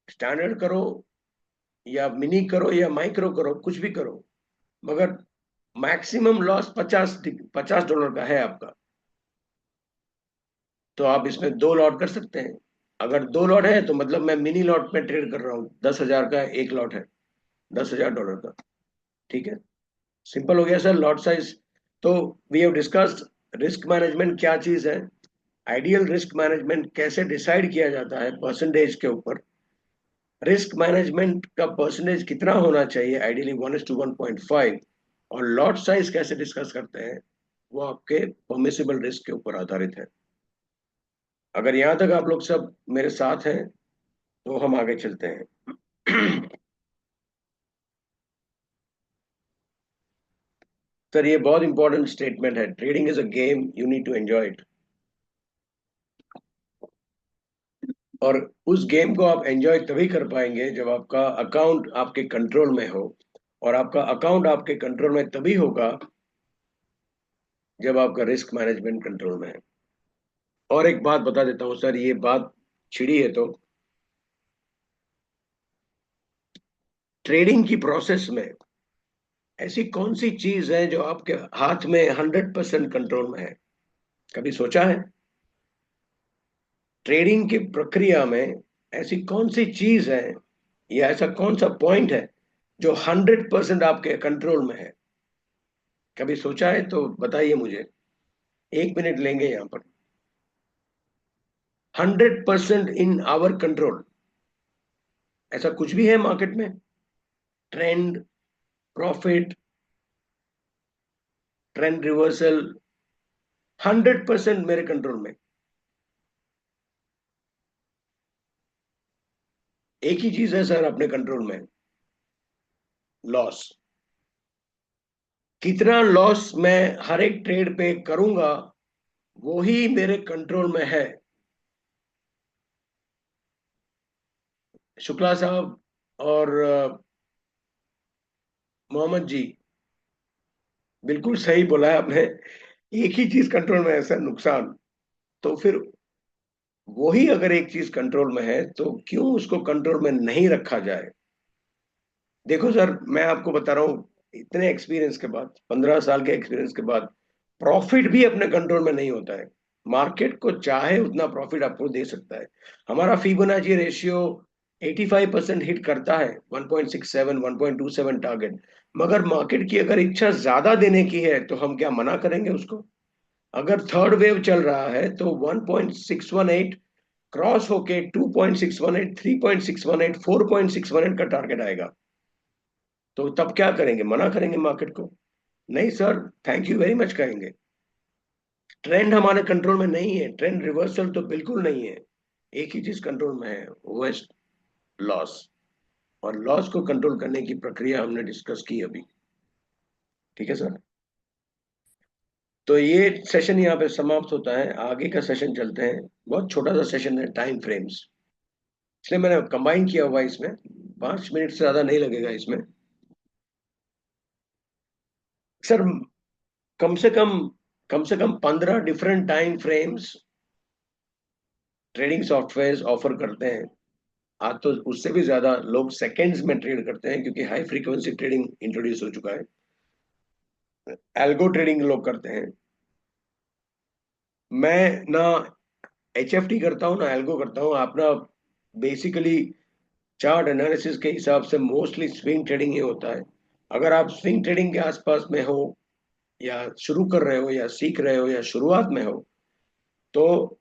स्टैंडर्ड करो या मिनी करो या माइक्रो करो, कुछ भी करो, मगर मैक्सिमम लॉस 50 $50 का है आपका, तो आप इसमें 2 लॉट कर सकते हैं। अगर 2 लॉट है तो मतलब मैं मिनी लॉट में ट्रेड कर रहा हूँ, 10,000 का एक लॉट है, $10,000 का। ठीक है, सिंपल हो गया सर लॉट साइज। तो we have discussed risk management क्या चीज है, आइडियल रिस्क मैनेजमेंट कैसे डिसाइड किया जाता है परसेंटेज के ऊपर, रिस्क मैनेजमेंट का परसेंटेज कितना होना चाहिए, आइडियली 1:1.5, और लॉट साइज कैसे डिस्कस करते हैं, वो आपके परमिसिबल रिस्क के ऊपर आधारित है। अगर यहां तक आप लोग सब मेरे साथ हैं तो हम आगे चलते हैं। सर, ये बहुत इंपॉर्टेंट स्टेटमेंट है, trading is a game, you need to enjoy it. और उस गेम को आप एंजॉय तभी कर पाएंगे जब आपका अकाउंट आपके कंट्रोल में हो, और आपका अकाउंट आपके कंट्रोल में तभी होगा जब आपका रिस्क मैनेजमेंट कंट्रोल में है। और एक बात बता देता हूँ सर, ये बात छिड़ी है तो ट्रेडिंग की प्रोसेस में ऐसी कौन सी चीज है जो आपके हाथ में 100% कंट्रोल में है? कभी सोचा है? ट्रेडिंग की प्रक्रिया में ऐसी कौन सी चीज है या ऐसा कौन सा पॉइंट है जो 100% आपके कंट्रोल में है? कभी सोचा है तो बताइए मुझे, 1 मिनट लेंगे यहाँ पर। 100% इन आवर कंट्रोल, ऐसा कुछ भी है मार्केट में? ट्रेंड, प्रॉफिट, ट्रेंड रिवर्सल, 100% मेरे कंट्रोल में। एक ही चीज है सर अपने कंट्रोल में, लॉस। कितना लॉस मैं हर एक ट्रेड पे करूंगा वो ही मेरे कंट्रोल में है। शुक्ला साहब और मोहम्मद जी, बिल्कुल सही बोला है आपने। एक ही चीज कंट्रोल में है सर, नुकसान। तो फिर वही अगर एक चीज कंट्रोल में है तो क्यों उसको कंट्रोल में नहीं रखा जाए? देखो सर, मैं आपको बता रहा हूँ, इतने एक्सपीरियंस के बाद, 15 साल के एक्सपीरियंस के बाद, प्रॉफिट भी अपने कंट्रोल में नहीं होता है। मार्केट को चाहे उतना प्रॉफिट आपको दे सकता है। हमारा फिबोनाची रेशियो 85% हिट करता है 1.67 1.27 टारगेट। मगर मार्केट की अगर इच्छा ज्यादा देने की है तो हम क्या मना करेंगे उसको? अगर थर्ड वेव चल रहा है तो 1.618 क्रॉस होके 2.618 3.618 4.618 का टारगेट आएगा। तो तब क्या करेंगे? मना करेंगे मार्केट को? नहीं sir, thank you very much कहेंगे। ट्रेंड हमारे कंट्रोल में नहीं है, ट्रेंड रिवर्सल तो बिल्कुल नहीं है। एक ही चीज कंट्रोल में है, वो है लॉस। और लॉस को कंट्रोल करने की प्रक्रिया हमने डिस्कस की अभी। ठीक है सर। तो ये सेशन यहाँ पे समाप्त होता है, आगे का सेशन चलते हैं। बहुत छोटा सा सेशन है, टाइम फ्रेम्स, इसलिए मैंने कंबाइन किया हुआ है इसमें। 5 मिनट से ज्यादा नहीं लगेगा इसमें सर। कम से कम 15 different time frames trading software offer करते हैं। आज तो उससे भी ज्यादा लोग सेकेंड्स में ट्रेड करते हैं, क्योंकि हाई फ्रीक्वेंसी ट्रेडिंग इंट्रोड्यूस हो चुका है। एल्गो ट्रेडिंग लोग करते हैं। मैं ना HFT करता हूँ ना एल्गो करता हूँ। आप ना बेसिकली चार्ट एनालिसिस के हिसाब से मोस्टली स्विंग ट्रेडिंग ही होता है। अगर आप स्विंग ट्रेडिंग के आसपास में हो, या शुरू कर रहे हो, या सीख रहे हो, या शुरुआत में हो, तो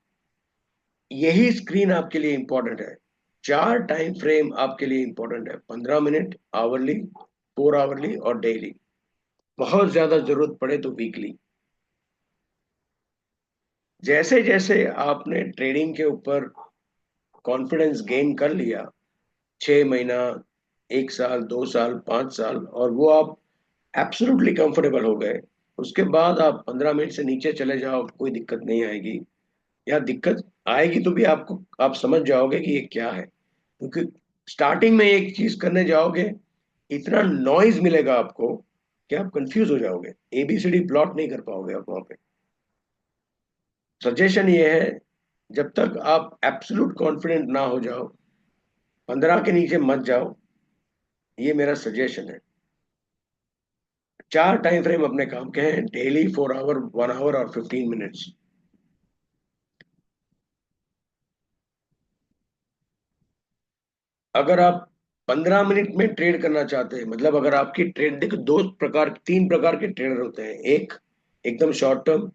यही स्क्रीन आपके लिए इंपॉर्टेंट है। 4 टाइम फ्रेम आपके लिए इंपॉर्टेंट है, 15 मिनट, आवरली, 4 आवरली और डेली। बहुत ज्यादा जरूरत पड़े तो वीकली। जैसे जैसे आपने ट्रेडिंग के ऊपर कॉन्फिडेंस गेन कर लिया, 6 महीना, 1 साल, 2 साल, 5 साल, और वो आप एब्सोल्युटली कंफर्टेबल हो गए, उसके बाद आप 15 मिनट से नीचे चले जाओ, कोई दिक्कत नहीं आएगी। या दिक्कत आएगी तो भी आपको, आप समझ जाओगे कि ये क्या है। क्योंकि स्टार्टिंग में एक चीज करने जाओगे, इतना नॉइज मिलेगा आपको कि आप कंफ्यूज हो जाओगे, ABCD प्लॉट नहीं कर पाओगे आप वहां पे। सजेशन ये है, जब तक आप एब्सोल्यूट कॉन्फिडेंट ना हो जाओ, 15 के नीचे मत जाओ। ये मेरा सजेशन है। 4 टाइम फ्रेम अपने काम के हैं, डेली, 4 आवर, 1 आवर और 15 मिनट्स। अगर आप 15 मिनट में ट्रेड करना चाहते हैं, मतलब अगर आपकी ट्रेड, देखो 3 प्रकार के ट्रेडर होते हैं। एक एकदम शॉर्ट टर्म,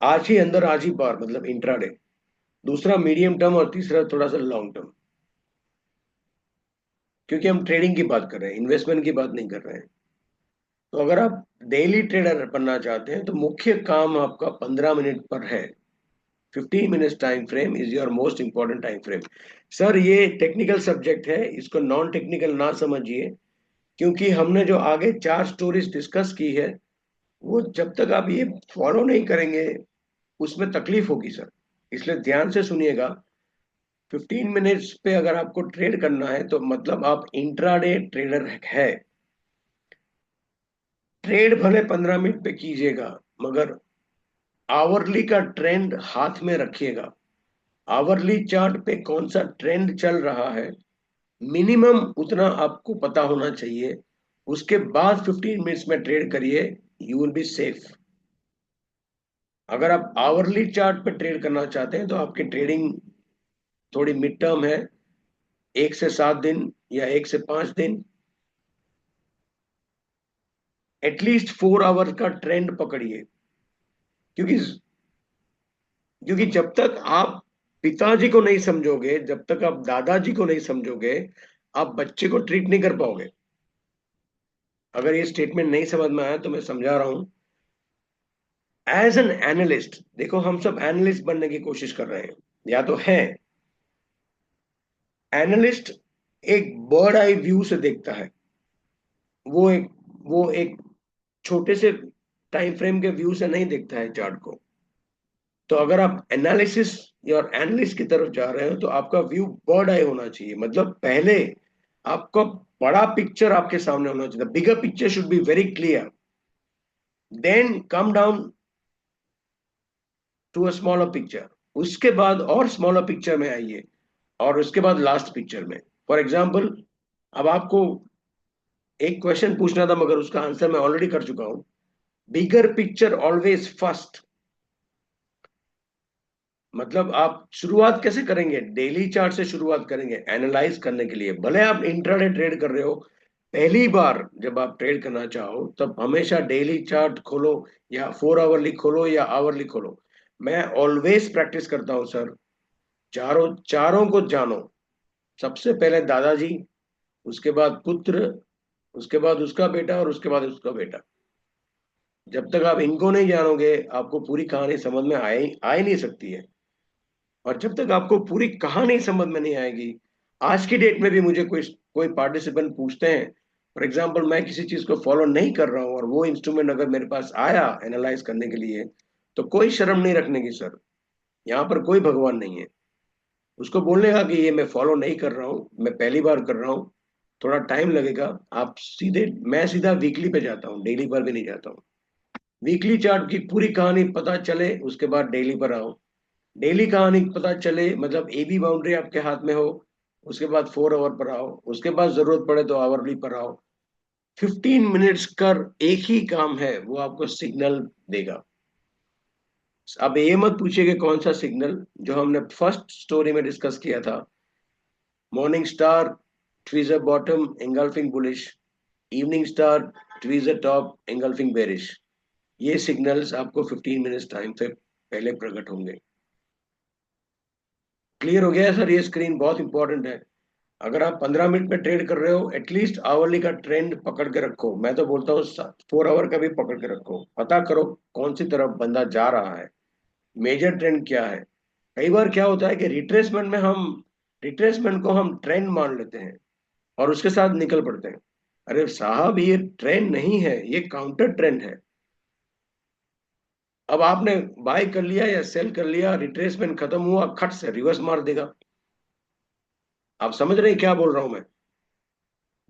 आज ही अंदर आज ही बाहर, मतलब इंट्राडे। दूसरा मीडियम टर्म, और तीसरा थोड़ा सा लॉन्ग टर्म। क्योंकि हम ट्रेडिंग की बात कर रहे हैं, इन्वेस्टमेंट की बात नहीं कर रहे हैं। तो अगर आप डेली ट्रेडर बनना चाहते हैं तो मुख्य काम आपका 15 मिनट पर है। 15 minutes time frame is your most important time frame. Sir ये टेक्निकल सब्जेक्ट है, इसको नॉन टेक्निकल ना समझिए। क्योंकि हमने जो आगे 4 स्टोरीज डिस्कस की है, वो जब तक आप ये फॉलो नहीं करेंगे, उसमें तकलीफ होगी सर। इसलिए ध्यान से सुनिएगा। 15 मिनट्स पे अगर आपको ट्रेड करना है तो मतलब आप इंट्राडे ट्रेडर है। ट्रेड भले 15 मिनट पे कीजिएगा, मगर आवरली का ट्रेंड हाथ में रखिएगा। आवरली चार्ट पे कौन सा ट्रेंड चल रहा है, मिनिमम उतना आपको पता होना चाहिए। उसके बाद 15 मिनट्स में ट्रेड करिए, यू विल बी सेफ। अगर आप आवरली चार्ट पे ट्रेड करना चाहते हैं तो आपकी ट्रेडिंग थोड़ी मिड टर्म है, 1 से 7 दिन या 1 से 5 दिन। एटलीस्ट 4 आवर का ट्रेंड पकड़िए। क्योंकि क्योंकि जब तक आप पिताजी को नहीं समझोगे, जब तक आप दादाजी को नहीं समझोगे, आप बच्चे को ट्रीट नहीं कर पाओगे। अगर ये स्टेटमेंट नहीं समझ में आया तो मैं समझा रहा हूं। एज एन एनालिस्ट, देखो हम सब एनालिस्ट बनने की कोशिश कर रहे हैं, या तो है। एनालिस्ट एक बर्ड आई व्यू से देखता है। वो एक छोटे से टाइम फ्रेम के व्यू से नहीं देखता है चार्ट को। तो अगर आप एनालिसिस या एनालिस्ट की तरफ जा रहे हो तो आपका व्यू बर्ड आई होना चाहिए। मतलब पहले आपका बड़ा पिक्चर आपके सामने होना चाहिए, bigger picture should be very clear, then come down to a smaller picture. उसके बाद और स्मॉलर पिक्चर में आइए, और उसके बाद लास्ट पिक्चर में। फॉर एग्जाम्पल, अब आपको एक क्वेश्चन पूछना था, मगर उसका आंसर मैं ऑलरेडी कर चुका हूं। Bigger picture always first. मतलब आप शुरुआत कैसे करेंगे? डेली चार्ट से शुरुआत करेंगे एनालाइज करने के लिए। भले आप इंट्राडे ट्रेड कर रहे हो, पहली बार जब आप ट्रेड करना चाहो तब हमेशा डेली चार्ट खोलो, या 4 आवरली खोलो या आवरली खोलो। मैं ऑलवेज प्रैक्टिस करता हूँ सर। चारों चारों को जानो। सबसे पहले दादाजी, उसके बाद पुत्र, उसके बाद उसका बेटा, और उसके बाद उसका बेटा। जब तक आप इनको नहीं जानोगे आपको पूरी कहानी समझ में आ ही नहीं सकती है। और जब तक आपको पूरी कहानी समझ में नहीं आएगी, आज की डेट में भी मुझे कोई कोई पार्टिसिपेंट पूछते हैं, फॉर एग्जांपल मैं किसी चीज को फॉलो नहीं कर रहा हूँ और वो इंस्ट्रूमेंट अगर मेरे पास आया एनालाइज करने के लिए, तो कोई शर्म नहीं रखने की सर। यहाँ पर कोई भगवान नहीं है। उसको बोलने का कि ये मैं फॉलो नहीं कर रहा हूँ, मैं पहली बार कर रहा हूँ, थोड़ा टाइम लगेगा। आप सीधे, मैं सीधा वीकली पे जाता हूँ, डेली पर भी नहीं जाता हूँ। वीकली चार्ट की पूरी कहानी पता चले उसके बाद डेली पर आओ। डेली कहानी पता चले मतलब ए बी बाउंड्री आपके हाथ में हो, उसके बाद 4 आवर पर आओ, उसके बाद जरूरत पड़े तो आवरली पर आओ। 15 मिनट्स कर एक ही काम है, वो आपको सिग्नल देगा। अब ये मत पूछिए कि कौन सा सिग्नल, जो हमने फर्स्ट स्टोरी में डिस्कस किया था। Morning star, tweezer bottom engulfing bullish, evening star, tweezer top engulfing bearish. ये सिग्नल्स आपको 15 मिनट्स टाइम से पहले प्रकट होंगे। क्लियर हो गया है सर? ये स्क्रीन बहुत इंपॉर्टेंट है। अगर आप 15 मिनट में ट्रेड कर रहे हो, एटलीस्ट आवरली का ट्रेंड पकड़ के रखो। मैं तो बोलता हूँ 4 आवर का भी पकड़ के रखो। पता करो कौन सी तरफ बंदा जा रहा है, मेजर ट्रेंड क्या है। कई बार क्या होता है कि रिट्रेसमेंट को हम ट्रेंड मान लेते हैं और उसके साथ निकल पड़ते हैं। अरे साहब, ये ट्रेंड नहीं है, ये काउंटर ट्रेंड है। अब आपने बाय कर लिया या सेल कर लिया, रिट्रेसमेंट खत्म हुआ, खट से रिवर्स मार देगा। आप समझ रहे हैं क्या बोल रहा हूं मैं?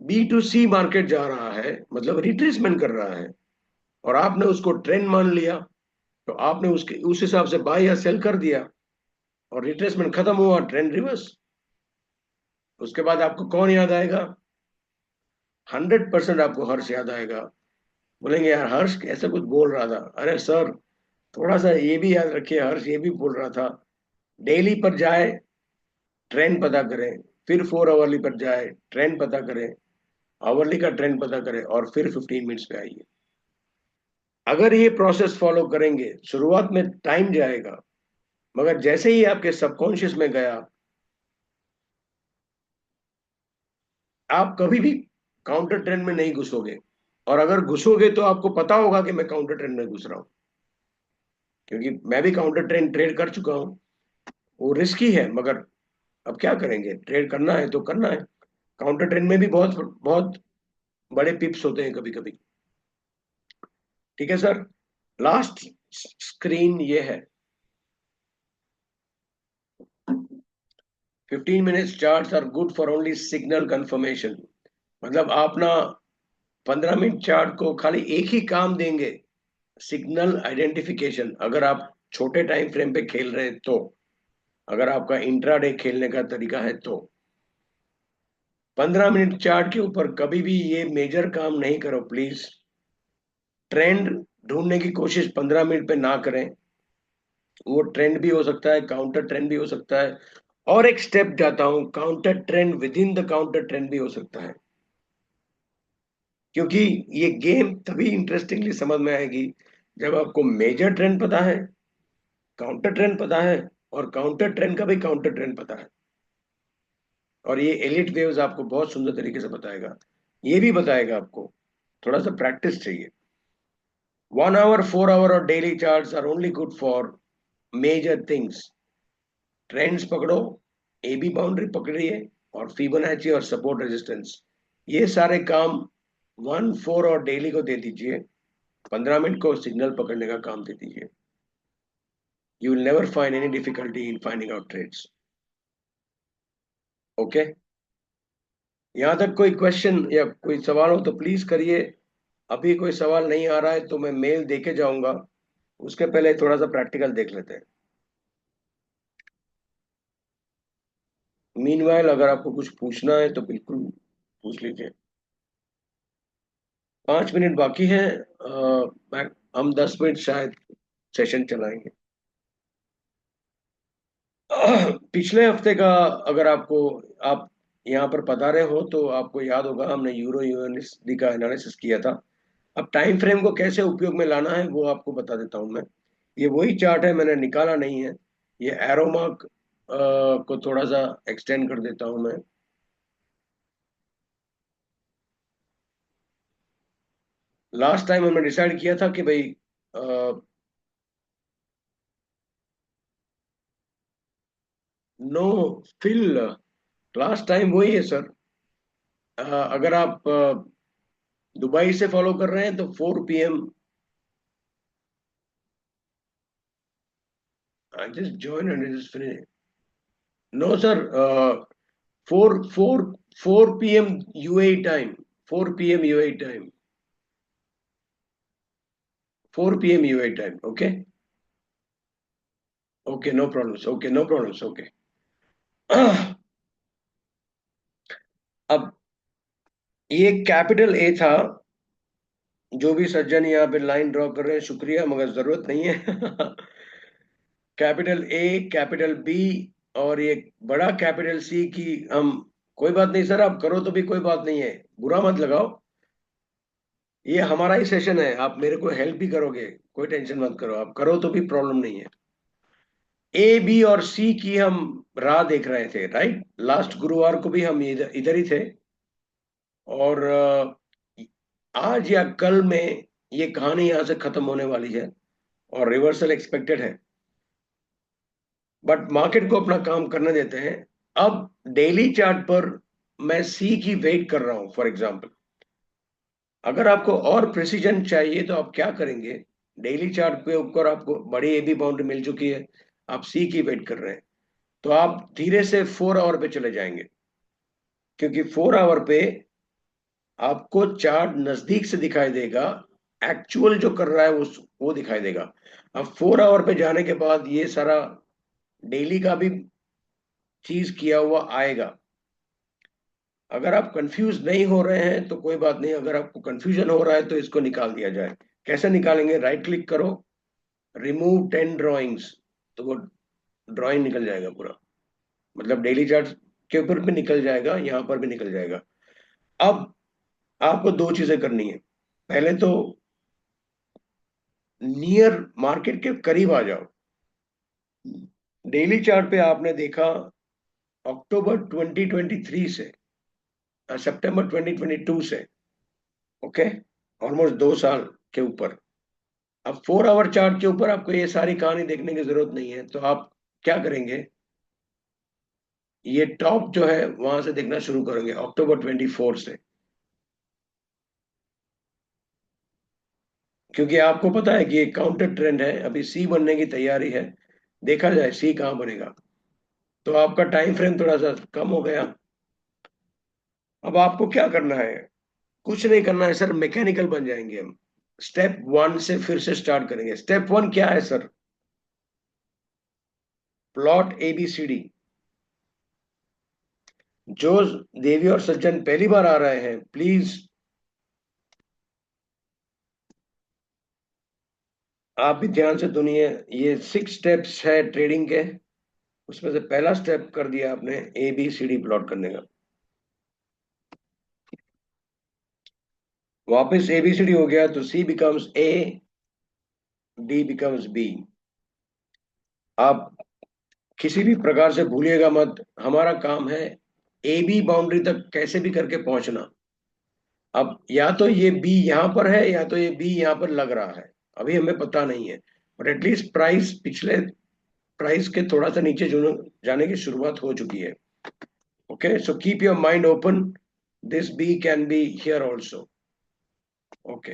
B2C मार्केट जा रहा है, मतलब रिट्रेसमेंट कर रहा है, और आपने उसको ट्रेंड मान लिया, तो आपने उसके उस हिसाब से बाय या सेल कर दिया, और रिट्रेसमेंट खत्म हुआ, ट्रेंड रिवर्स। उसके बाद आपको कौन याद आएगा? 100% आपको हर्ष याद आएगा। बोलेंगे यार हर्ष ऐसा कुछ बोल रहा था। अरे सर, थोड़ा सा ये भी याद रखिए, हर्ष ये भी बोल रहा था। डेली पर जाए, ट्रेंड पता करें, फिर 4 आवरली पर जाए, ट्रेंड पता करें, आवरली का ट्रेंड पता करें, और फिर 15 मिनट्स पे आइए। अगर ये प्रोसेस फॉलो करेंगे, शुरुआत में टाइम जाएगा, मगर जैसे ही आपके सबकॉन्शियस में गया, आप कभी भी काउंटर ट्रेंड में नहीं घुसोगे। और अगर घुसोगे तो आपको पता होगा कि मैं काउंटर ट्रेंड में घुस रहा हूँ, क्योंकि मैं भी काउंटर ट्रेंड ट्रेड कर चुका हूँ। वो रिस्की है, मगर अब क्या करेंगे, ट्रेड करना है तो करना है। काउंटर ट्रेंड में भी बहुत बहुत बड़े पिप्स होते हैं कभी कभी। ठीक है सर। लास्ट स्क्रीन ये है। 15 minutes charts are good for only signal confirmation. मतलब आप ना 15 मिनट चार्ट को खाली एक ही काम देंगे, सिग्नल आइडेंटिफिकेशन। अगर आप छोटे टाइम फ्रेम पे खेल रहे हैं तो, अगर आपका इंट्राडे खेलने का तरीका है तो, 15 मिनट चार्ट के ऊपर कभी भी ये मेजर काम नहीं करो प्लीज। ट्रेंड ढूंढने की कोशिश 15 मिनट पे ना करें। वो ट्रेंड भी हो सकता है, काउंटर ट्रेंड भी हो सकता है, और एक स्टेप जाता हूं, counter trend with in the counter trend भी हो सकता है। क्योंकि ये गेम तभी इंटरेस्टिंगली समझ में आएगी जब आपको मेजर ट्रेंड पता है, काउंटर ट्रेंड पता है, और काउंटर ट्रेंड का भी काउंटर ट्रेंड पता है। और ये एलिट वेव्स आपको बहुत सुंदर तरीके से बताएगा। ये भी बताएगा आपको, थोड़ा सा प्रैक्टिस चाहिए। 1 आवर, 4 आवर और daily charts are only good for major things. Trends पकड़ो, ए बी बाउंड्री पकड़िए, और फिबोनाची और सपोर्ट रेजिस्टेंस, ये सारे काम 1, 4 और डेली को दे दीजिए। 15 मिनट को सिग्नल पकड़ने का काम दे दीजिए। You will never find any difficulty in finding out trades. Okay, यहाँ तक कोई क्वेश्चन या कोई सवाल हो तो प्लीज करिए। अभी कोई सवाल नहीं आ रहा है तो मैं मेल देके जाऊंगा, उसके पहले थोड़ा सा प्रैक्टिकल देख लेते हैं। मीनवाइल अगर आपको कुछ पूछना है तो बिल्कुल पूछ लीजिए। 5 मिनट बाकी है। हम 10 मिनट शायद सेशन चलाएंगे। पिछले हफ्ते का, अगर आपको, आप यहाँ पर पता रहे हो तो आपको याद होगा हमने यूरो यूएसडी का एनालिसिस किया था। अब टाइम फ्रेम को कैसे उपयोग में लाना है वो आपको बता देता हूँ मैं। ये वही चार्ट है, मैंने निकाला नहीं है। ये एरो मार्क को थोड़ा सा एक्सटेंड कर देता हूँ मैं। लास्ट टाइम हमने डिसाइड किया था कि भाई नो फिल, लास्ट टाइम वही है सर। अगर आप दुबई से फॉलो कर रहे हैं तो 4 PM। I just joined and it is finished. No, sir. 4 4 4 PM UAE time. 4 PM UAE time. 4 PM UAE time. Okay. Okay. No problems. Okay. No problems. Okay. अब ये कैपिटल ए था। जो भी सज्जन यहाँ पे लाइन ड्रॉ कर रहे हैं शुक्रिया, मगर जरूरत नहीं है। कैपिटल ए, कैपिटल बी और ये बड़ा कैपिटल सी की हम, कोई बात नहीं सर, आप करो तो भी कोई बात नहीं है, बुरा मत लगाओ। ये हमारा ही सेशन है, आप मेरे को हेल्प भी करोगे, कोई टेंशन मत करो, आप करो तो भी प्रॉब्लम नहीं है। ए बी और सी की हम राह देख रहे थे, राइट। लास्ट गुरुवार को भी हम इधर इधर ही थे। और आज या कल में ये कहानी यहाँ से खत्म होने वाली है और रिवर्सल एक्सपेक्टेड है। बट मार्केट को अपना काम करने देते हैं। अब डेली चार्ट पर मैं सी की वेट कर रहा हूं, फॉर एग्जांपल। अगर आपको और प्रिसीजन चाहिए तो आप क्या करेंगे, डेली चार्ट के ऊपर आपको बड़ी एबी बाउंड्री मिल चुकी है, आप सी की वेट कर रहे हैं, तो आप धीरे से 4 आवर पे चले जाएंगे। क्योंकि 4 आवर पे आपको चार्ट नजदीक से दिखाई देगा, एक्चुअल जो कर रहा है वो दिखाई देगा। अब 4 आवर पे जाने के बाद ये सारा डेली का भी चीज किया हुआ आएगा। अगर आप कंफ्यूज नहीं हो रहे हैं तो कोई बात नहीं, अगर आपको कंफ्यूजन हो रहा है तो इसको निकाल दिया जाए। कैसे निकालेंगे, राइट क्लिक करो, रिमूव 10 ड्रॉइंग्स, तो वो ड्राइंग निकल जाएगा पूरा। मतलब डेली चार्ट के ऊपर भी निकल जाएगा, यहाँ पर भी निकल जाएगा। अब आपको दो चीजें करनी है। पहले तो नियर मार्केट के करीब आ जाओ। डेली चार्ट पे आपने देखा अक्टूबर 2023 से सितंबर 2022 से, ओके, ऑलमोस्ट 2 साल के ऊपर। अब 4 आवर चार्ट के ऊपर आपको ये सारी कहानी देखने की जरूरत नहीं है, तो आप क्या करेंगे, ये टॉप जो है वहां से देखना शुरू करेंगे अक्टूबर 24 से। क्योंकि आपको पता है कि ये काउंटर ट्रेंड है, अभी सी बनने की तैयारी है, देखा जाए सी कहाँ बनेगा। तो आपका टाइम फ्रेम थोड़ा सा कम हो गया। अब आपको क्या करना है, कुछ नहीं करना है सर, मैकेनिकल बन जाएंगे हम। स्टेप 1 से फिर से स्टार्ट करेंगे। स्टेप 1 क्या है सर, प्लॉट ABCD। जो देवी और सज्जन पहली बार आ रहे हैं, प्लीज आप भी ध्यान से सुनिए। ये 6 स्टेप्स है ट्रेडिंग के, उसमें से पहला स्टेप कर दिया आपने ABCD प्लॉट करने का। वापस ABCD हो गया तो C becomes A, D becomes B। आप किसी भी प्रकार से भूलिएगा मत, हमारा काम है AB बाउंड्री तक कैसे भी करके पहुंचना। अब या तो ये B यहां पर है या तो ये B यहां पर लग रहा है, अभी हमें पता नहीं है। बट एटलीस्ट प्राइस पिछले प्राइस के थोड़ा सा नीचे जाने की शुरुआत हो चुकी है। Okay, so keep your mind open, this B can be here also. Okay,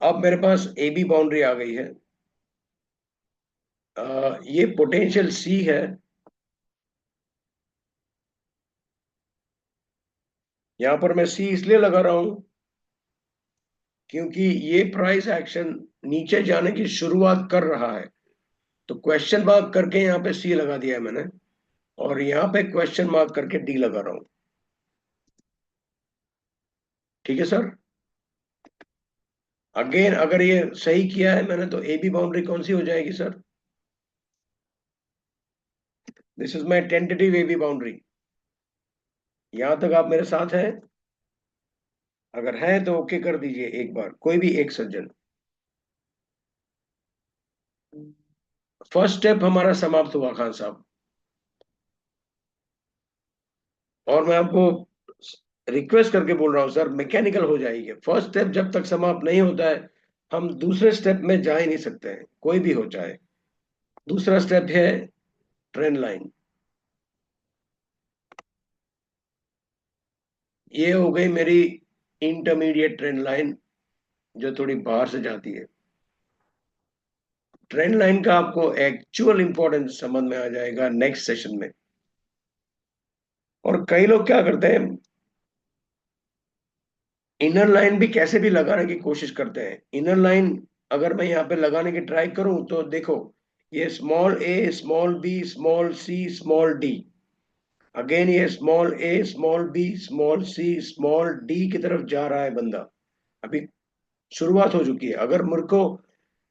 अब मेरे पास AB बाउंड्री आ गई है। ये पोटेंशियल C है। यहां पर मैं C इसलिए लगा रहा हूं क्योंकि ये प्राइस एक्शन नीचे जाने की शुरुआत कर रहा है। तो क्वेश्चन मार्क करके यहाँ पे C लगा दिया है मैंने, और यहाँ पे क्वेश्चन मार्क करके D लगा रहा हूं। ठीक है सर। अगेन अगर ये सही किया है मैंने तो AB बाउंड्री कौन सी हो जाएगी sir, this is my tentative AB boundary. यहां तक आप मेरे साथ हैं? अगर है तो ओके कर दीजिए एक बार, कोई भी एक सज्जन। फर्स्ट स्टेप हमारा समाप्त हुआ खान साहब। और मैं आपको रिक्वेस्ट करके बोल रहा हूं सर, मैकेनिकल हो जाएगी। फर्स्ट स्टेप जब तक समाप्त नहीं होता है, हम दूसरे स्टेप में जा ही नहीं सकते हैं, कोई भी हो जाए। दूसरा स्टेप है ट्रेंड लाइन। ये हो गई मेरी इंटरमीडिएट ट्रेंड लाइन, जो थोड़ी बाहर से जाती है। ट्रेंड लाइन का आपको एक्चुअल इंपॉर्टेंस समझ में आ जाएगा नेक्स्ट सेशन में। और कई लोग क्या करते हैं, इनर लाइन भी कैसे भी लगाने की कोशिश करते हैं। इनर लाइन अगर मैं यहाँ पे लगाने की ट्राई करूं तो देखो, ये स्मॉल ए small B small C small D, again ये स्मॉल ए small B small C small D की तरफ जा रहा है बंदा। अभी शुरुआत हो चुकी है। अगर मेरे को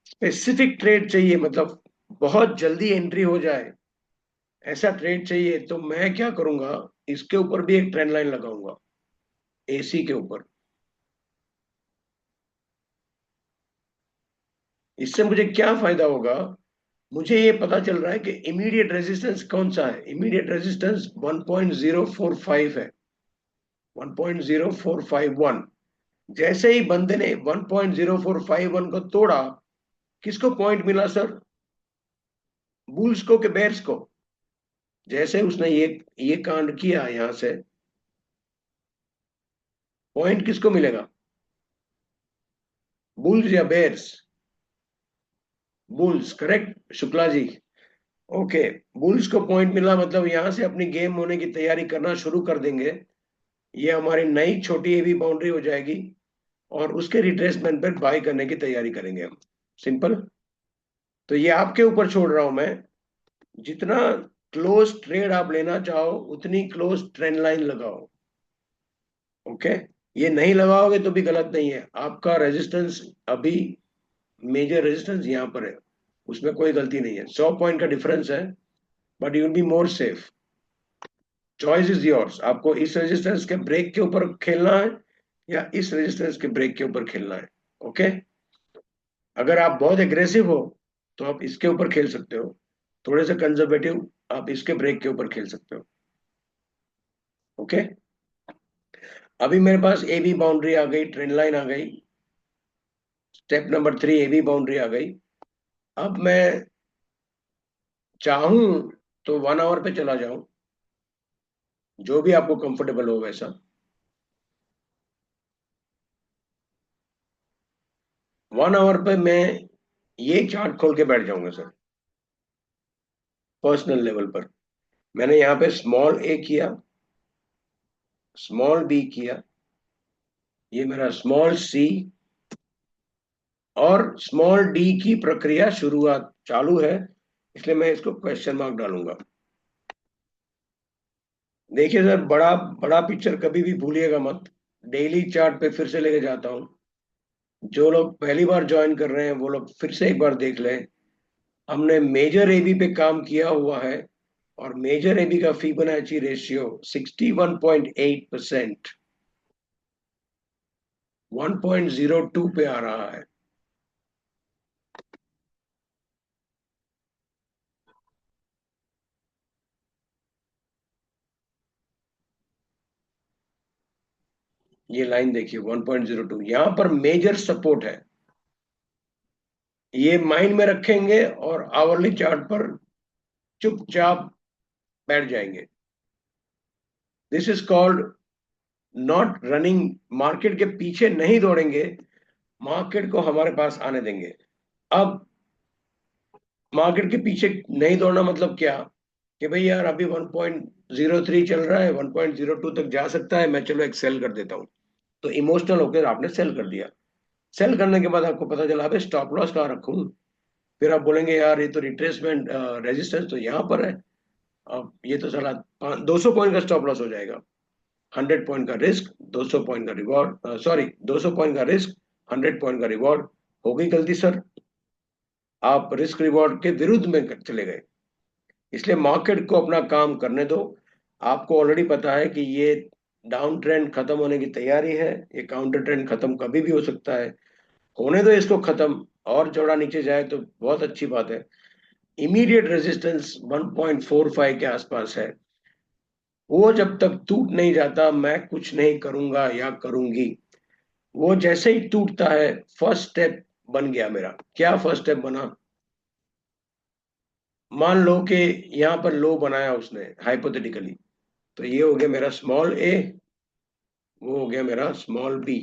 स्पेसिफिक ट्रेड चाहिए, मतलब बहुत जल्दी एंट्री हो जाए, ऐसा ट्रेड चाहिए, तो मैं क्या करूंगा, इसके ऊपर भी एक ट्रेंड लाइन लगाऊंगा, एसी के ऊपर। इससे मुझे क्या फायदा होगा, मुझे ये पता चल रहा है कि इमीडिएट रेजिस्टेंस कौन सा है। इमीडिएट रेजिस्टेंस 1.045 है, 1.0451। जैसे ही बंदे ने 1.0451 को तोड़ा, किसको पॉइंट मिला सर? बुल्स को के बेयर्स को? जैसे उसने ये कांड किया, यहां से पॉइंट किसको मिलेगा? बुल्स या bears? Bulls, correct Shukla ji. Okay, bulls को पॉइंट मिला, मतलब यहां से अपनी गेम होने की तैयारी करना शुरू कर देंगे। ये हमारी नई छोटी एवी बाउंड्री हो जाएगी, और उसके रिट्रेसमेंट पर बाय करने की तैयारी करेंगे हम। सिंपल। तो ये आपके ऊपर छोड़ रहा हूं मैं। जितना क्लोज ट्रेड आप लेना चाहो, उतनी क्लोज ट्रेंड लाइन लगाओ। ओके, ये नहीं लगाओगे तो भी गलत नहीं है। आपका रेजिस्टेंस अभी, मेजर रेजिस्टेंस यहाँ पर है, उसमें कोई गलती नहीं है। 100 पॉइंट का डिफरेंस है, but you will be more safe. Choice is yours. आपको इस रेजिस्टेंस के ब्रेक के ऊपर खेलना है, या इस रेजिस्टेंस के ब्रेक के ऊपर खेलना है। ओके, अगर आप बहुत एग्रेसिव हो तो आप इसके ऊपर खेल सकते हो, थोड़े से कंजर्वेटिव आप इसके ब्रेक के ऊपर खेल सकते हो। ओके, अभी मेरे पास ए बी बाउंड्री आ गई, ट्रेंड लाइन आ गई, step number 3 A B boundary आ गई। अब मैं चाहूं तो 1 आवर पे चला जाऊं, जो भी आपको कंफर्टेबल हो वैसा। 1 आवर पे मैं ये चार्ट खोल के बैठ जाऊंगा सर, पर्सनल लेवल पर। मैंने यहाँ पे स्मॉल ए किया, स्मॉल बी किया, ये मेरा स्मॉल सी और स्मॉल डी की प्रक्रिया शुरुआत चालू है, इसलिए मैं इसको क्वेश्चन मार्क डालूंगा। देखिए सर, बड़ा बड़ा पिक्चर कभी भी भूलिएगा मत। डेली चार्ट पे फिर से लेके जाता हूँ। जो लोग पहली बार ज्वाइन कर रहे हैं वो लोग फिर से एक बार देख लें। हमने मेजर एबी पे काम किया हुआ है, और मेजर एबी का फिबोनाची रेशियो 61.8%, 1.02 पे आ रहा है। ये लाइन देखिए 1.02, यहां पर मेजर सपोर्ट है। ये माइंड में रखेंगे और आवरली चार्ट पर चुपचाप बैठ जाएंगे। This is called not running. Market के पीछे नहीं दौड़ेंगे, मार्केट को हमारे पास आने देंगे। अब मार्केट के पीछे नहीं दौड़ना मतलब क्या, कि भाई यार अभी 1.03 चल रहा है, 1.02 तक जा सकता है, मैं चलो एक सेल कर देता हूँ। तो इमोशनल होकर आपने सेल कर दिया। सेल करने के बाद आपको पता चला अबे स्टॉप लॉस कहाँ रखूं। फिर आप बोलेंगे यार ये तो रिट्रेसमेंट रेजिस्टेंस तो यहाँ पर है, अब ये तो चला 200 पॉइंट का स्टॉप लॉस हो जाएगा। 100 पॉइंट का रिस्क, 200 पॉइंट का रिवॉर्ड, सॉरी 200 पॉइंट का रिस्क, 100 पॉइंट का रिवॉर्ड। हो गई गलती सर, आप रिस्क रिवॉर्ड के विरुद्ध में चले गए। इसलिए मार्केट को अपना काम करने दो। आपको ऑलरेडी पता है कि ये डाउन ट्रेंड खत्म होने की तैयारी है, ये काउंटर ट्रेंड खत्म कभी भी हो सकता है। होने दो इसको खत्म, और चौड़ा नीचे जाए तो बहुत अच्छी बात है। इमीडिएट रेजिस्टेंस 1.45 के आसपास है, वो जब तक टूट नहीं जाता मैं कुछ नहीं करूंगा या करूंगी। वो जैसे ही टूटता है, फर्स्ट स्टेप बन गया मेरा। क्या फर्स्ट स्टेप बना? मान लो कि यहाँ पर लो बनाया उसने हाइपोथेटिकली, तो ये हो गया मेरा स्मॉल ए, वो हो गया मेरा स्मॉल बी।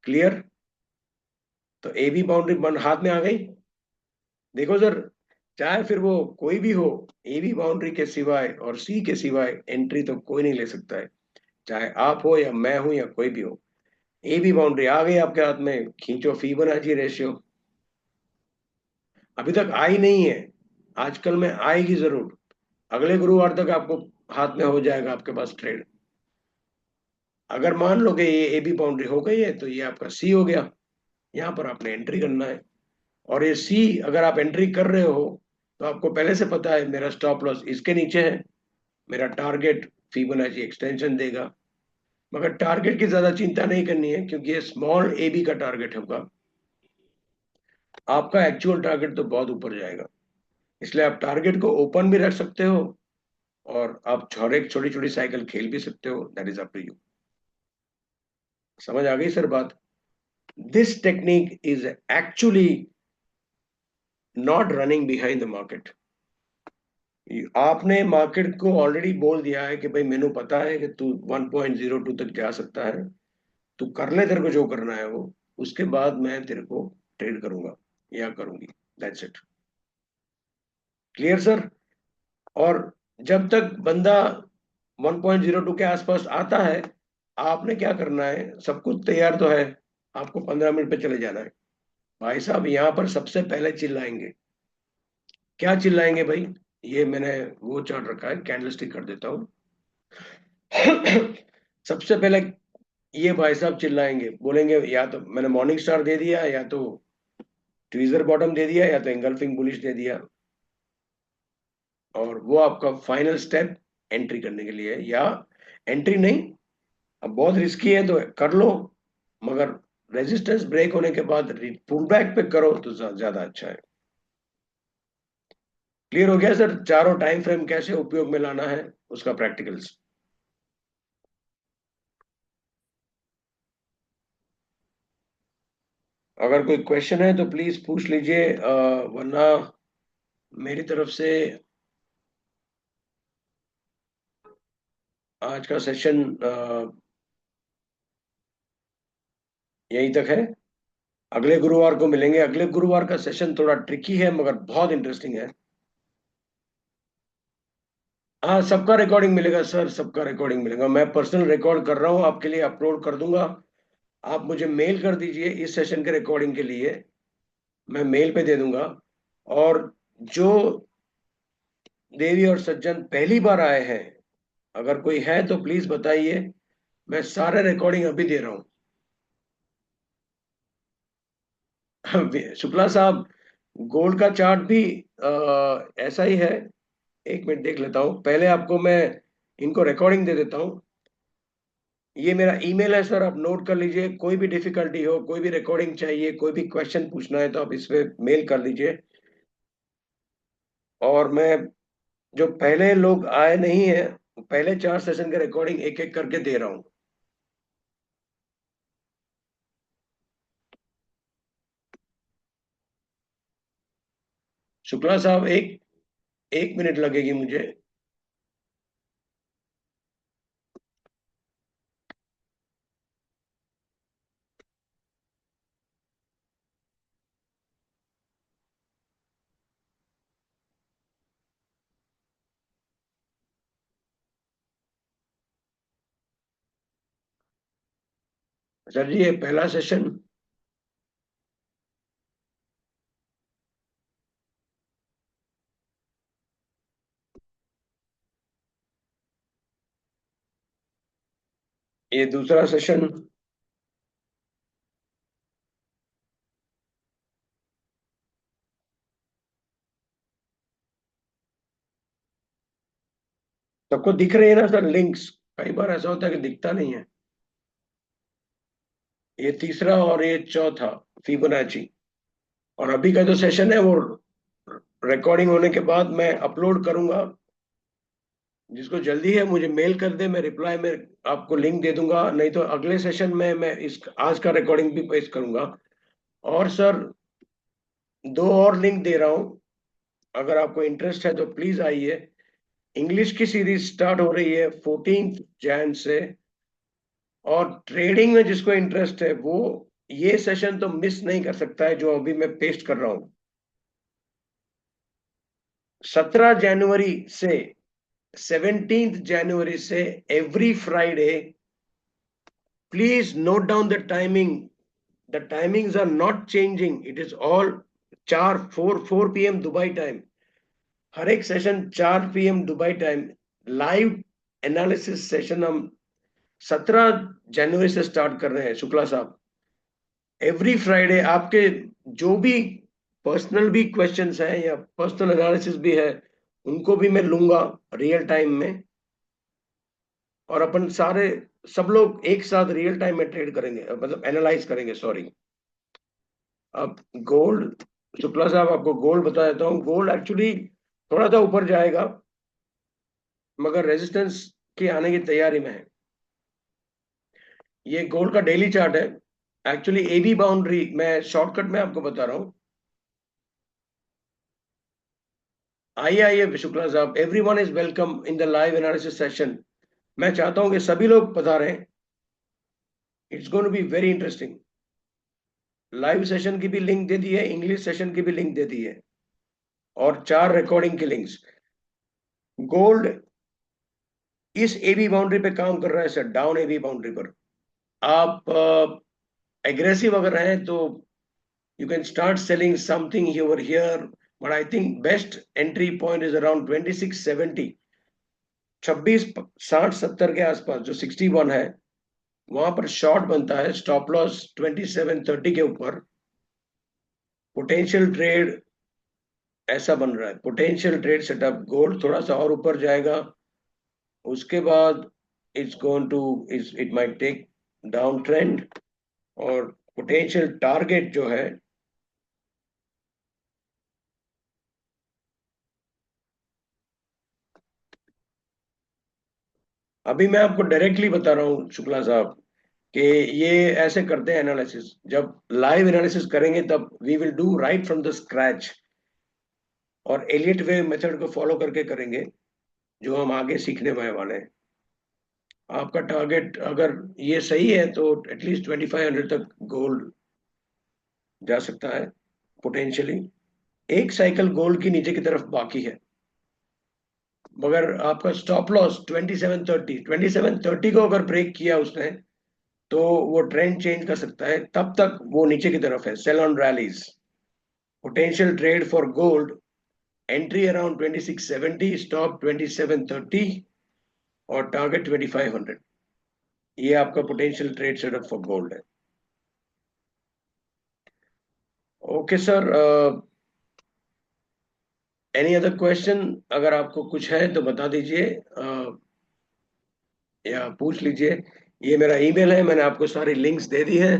क्लियर? तो ए बी बाउंड्री बन हाथ में आ गई। देखो सर, चाहे फिर वो कोई भी हो, ए बी बाउंड्री के सिवाय और सी के सिवाय एंट्री तो कोई नहीं ले सकता है, चाहे आप हो या मैं हूं या कोई भी हो। ए बी बाउंड्री आ गई आपके हाथ में, खींचो फिबोनाची रेशियो। अभी तक आई नहीं है, आजकल में आएगी जरूर। अगले गुरुवार तक आपको हाथ में हो जाएगा आपके पास ट्रेड। अगर मान लो कि ये ए बी बाउंड्री हो गई है तो ये आपका सी हो गया, यहाँ पर आपने एंट्री करना है। और ये सी अगर आप एंट्री कर रहे हो तो आपको पहले से पता है मेरा स्टॉप लॉस इसके नीचे है, मेरा टारगेट फिबोनाची एक्सटेंशन देगा। मगर टारगेट की ज्यादा चिंता नहीं करनी है, क्योंकि ये स्मॉल ए बी का टारगेट होगा, आपका एक्चुअल टारगेट तो बहुत ऊपर जाएगा। इसलिए आप टारगेट को ओपन भी रख सकते हो, और आप छोटे छोटी छोटी साइकिल खेल भी सकते हो, that is up to you. समझ आ गई सर बात? This technique is actually not running behind the market. आपने मार्केट को ऑलरेडी बोल दिया है कि भाई मैंने पता है कि तू 1.02 तक जा सकता है, तू कर ले तेरे को जो करना है वो, उसके बाद मैं तेरे को ट्रेड करूंगा या करूंगी। That's it. Clear sir? और जब तक बंदा 1.02 के आसपास आता है, आपने क्या करना है, सब कुछ तैयार तो है, आपको 15 मिनट पे चले जाना है। भाई साहब यहाँ पर सबसे पहले चिल्लाएंगे। क्या चिल्लाएंगे भाई? ये मैंने वो चार्ट रखा है, कैंडलस्टिक कर देता हूँ। सबसे पहले ये भाई साहब चिल्लाएंगे, बोलेंगे या तो मैंने मॉर्निंग स्टार दे दिया, या तो ट्वीजर बॉटम दे दिया, या तो एंगल्फिंग बुलिश दे दिया। और वो आपका फाइनल स्टेप एंट्री करने के लिए है, या एंट्री नहीं, अब बहुत रिस्की है तो कर लो, मगर रेजिस्टेंस ब्रेक होने के बाद पुल बैक पे करो तो ज्यादा अच्छा है। क्लियर हो गया सर? चारों टाइम फ्रेम कैसे उपयोग में लाना है, उसका प्रैक्टिकल्स। अगर कोई क्वेश्चन है तो प्लीज पूछ लीजिए, वरना मेरी तरफ से आज का सेशन यहीं तक है। अगले गुरुवार को मिलेंगे। अगले गुरुवार का सेशन थोड़ा ट्रिकी है मगर बहुत इंटरेस्टिंग है। हाँ, सबका रिकॉर्डिंग मिलेगा सर, सबका रिकॉर्डिंग मिलेगा। मैं पर्सनल रिकॉर्ड कर रहा हूँ, आपके लिए अपलोड कर दूंगा। आप मुझे मेल कर दीजिए इस सेशन के रिकॉर्डिंग के लिए, मैं मेल पे दे दूंगा। और जो देवी और सज्जन पहली बार आए हैं, अगर कोई है तो प्लीज बताइए, मैं सारे रिकॉर्डिंग अभी दे रहा हूँ। शुक्ला साहब, गोल्ड का चार्ट भी ऐसा ही है। एक मिनट देख लेता हूँ, पहले आपको मैं इनको रिकॉर्डिंग दे देता हूँ। ये मेरा ईमेल है सर, आप नोट कर लीजिए। कोई भी डिफिकल्टी हो, कोई भी रिकॉर्डिंग चाहिए, कोई भी क्वेश्चन पूछना है तो आप इस पे मेल कर लीजिए। और मैं, जो पहले लोग आए नहीं है, पहले 4 सेशन का रिकॉर्डिंग एक एक करके दे रहा हूँ। शुक्ला साहब, एक एक मिनट लगेगी मुझे। सर जी, ये पहला सेशन। ये दूसरा सेशन। सबको दिख रही है ना सर लिंक्स? कई बार ऐसा होता है कि दिखता नहीं है। ये तीसरा और ये चौथा, फिबोनाची। और अभी का जो सेशन है वो रिकॉर्डिंग होने के बाद मैं अपलोड करूंगा। जिसको जल्दी है मुझे मेल कर दे, मैं रिप्लाई में आपको लिंक दे दूंगा, नहीं तो अगले सेशन में मैं इस आज का रिकॉर्डिंग भी पेश करूंगा। और सर, दो और लिंक दे रहा हूं, अगर आपको इंटरेस्ट है तो प्लीज आइए। इंग्लिश की सीरीज स्टार्ट हो रही है 14 जैन से। और ट्रेडिंग में जिसको इंटरेस्ट है वो ये सेशन तो मिस नहीं कर सकता है, जो अभी मैं पेस्ट कर रहा हूं। 17 जनवरी से 17 जनवरी से every Friday, please note down the timing. The timings are not changing. It is all 4 p.m. Dubai time. हर एक session 4 p.m. Dubai time. Live analysis session हम 17 जनवरी से स्टार्ट कर रहे हैं शुक्ला साहब। एवरी फ्राइडे आपके जो भी पर्सनल भी क्वेश्चंस हैं या पर्सनल एनालिसिस भी है, उनको भी मैं लूंगा रियल टाइम में। और अपन सारे सब लोग एक साथ रियल टाइम में ट्रेड करेंगे, मतलब एनालाइज करेंगे, सॉरी। अब गोल्ड, शुक्ला साहब आपको गोल्ड बता देता हूँ। गोल्ड एक्चुअली थोड़ा सा ऊपर जाएगा, मगर रेजिस्टेंस के आने की तैयारी में है। ये गोल्ड का डेली चार्ट है। एक्चुअली एबी बाउंड्री मैं शॉर्टकट में आपको बता रहा हूँ। आइए आइए शुक्ला साहब, everyone is welcome in the live analysis session. मैं चाहता हूँ कि सभी लोग पधारें। It's going to be very interesting. Live session की भी लिंक दे दी है, इंग्लिश सेशन की भी लिंक दे दी है, और 4 रिकॉर्डिंग की लिंक्स। गोल्ड इस एबी बाउंड्री पे काम कर रहा है सर, डाउन एबी बाउंड्री पर। आप एग्रेसिव अगर हैं तो you can start selling something over here, but I think best entry point is around 2670, 2660-70 के आसपास, जो 61 है, वहां पर शॉर्ट बनता है। स्टॉप लॉस 2730 के ऊपर। पोटेंशियल ट्रेड ऐसा बन रहा है, पोटेंशियल ट्रेड सेटअप। गोल्ड थोड़ा सा और ऊपर जाएगा, उसके बाद it's going to it might take down trend. और पोटेंशियल टारगेट जो है, अभी मैं आपको डायरेक्टली बता रहा हूँ शुक्ला साहब, कि ये ऐसे करते हैं एनालिसिस। जब लाइव एनालिसिस करेंगे तब we will do right from the scratch, और एलियट वे मेथड को फॉलो करके करेंगे, जो हम आगे सीखने वाले हैं। आपका टारगेट अगर ये सही है तो एटलीस्ट 2500 तक गोल्ड जा सकता है पोटेंशियली। एक साइकिल गोल्ड की नीचे की तरफ बाकी है, मगर आपका स्टॉप लॉस 2730 को अगर ब्रेक किया उसने, तो वो ट्रेंड चेंज कर सकता है। तब तक वो नीचे की तरफ है, sell on rallies. Potential trade for gold, entry around 2670, stop 2730, और टारगेट 2500। ये आपका potential trade setup for gold है। Okay sir, any other question? अगर आपको कुछ है तो बता दीजिए, या पूछ लीजिए। ये मेरा ईमेल है, मैंने आपको सारी लिंक्स दे दी हैं।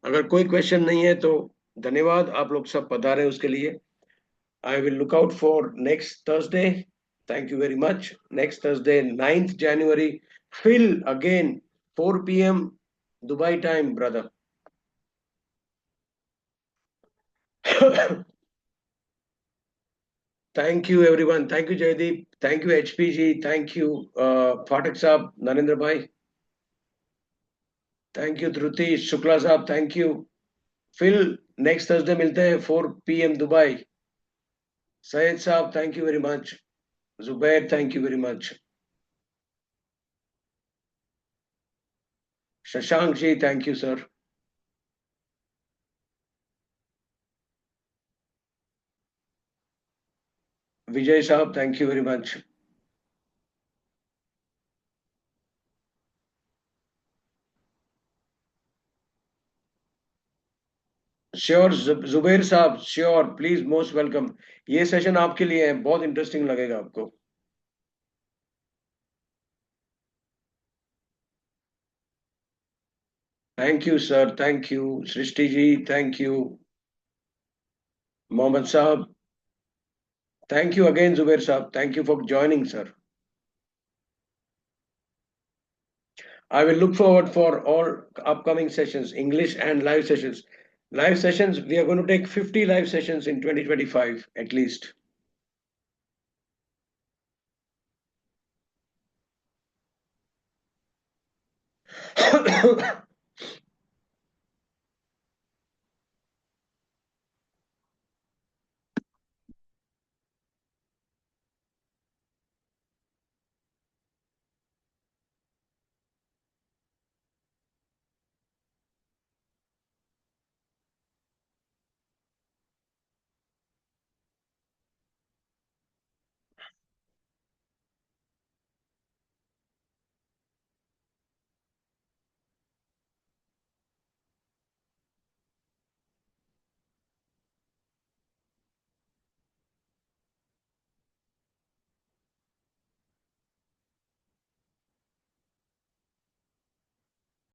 अगर कोई क्वेश्चन नहीं है तो धन्यवाद, आप लोग सब बता रहे हैं उसके लिए। I will look out for next Thursday. Thank you very much. Next Thursday 9th January, fill again 4 p.m. Dubai time brother. Thank you everyone, thank you Jaideep, thank you HP ji, thank you Phatak sahab, Narendra bhai, thank you Dhruti, Shukla sahab, thank you. फिर next Thursday मिलते हैं 4 p.m. Dubai. Syed sahab, thank you very much. Zubair, thank you very much. Shashank ji, thank you sir. Vijay साहब, thank you very much. Sure Zubair साहब, sure, please, most welcome. ये session आपके लिए है, बहुत इंटरेस्टिंग लगेगा आपको। Thank you, sir. Thank you, Srishti ji. Thank you, Mohammed Saab. Thank you again, Zubair Saab. Thank you for joining, sir. I will look forward for all upcoming sessions, English and live sessions. Live sessions, we are going to take 50 live sessions in 2025 at least.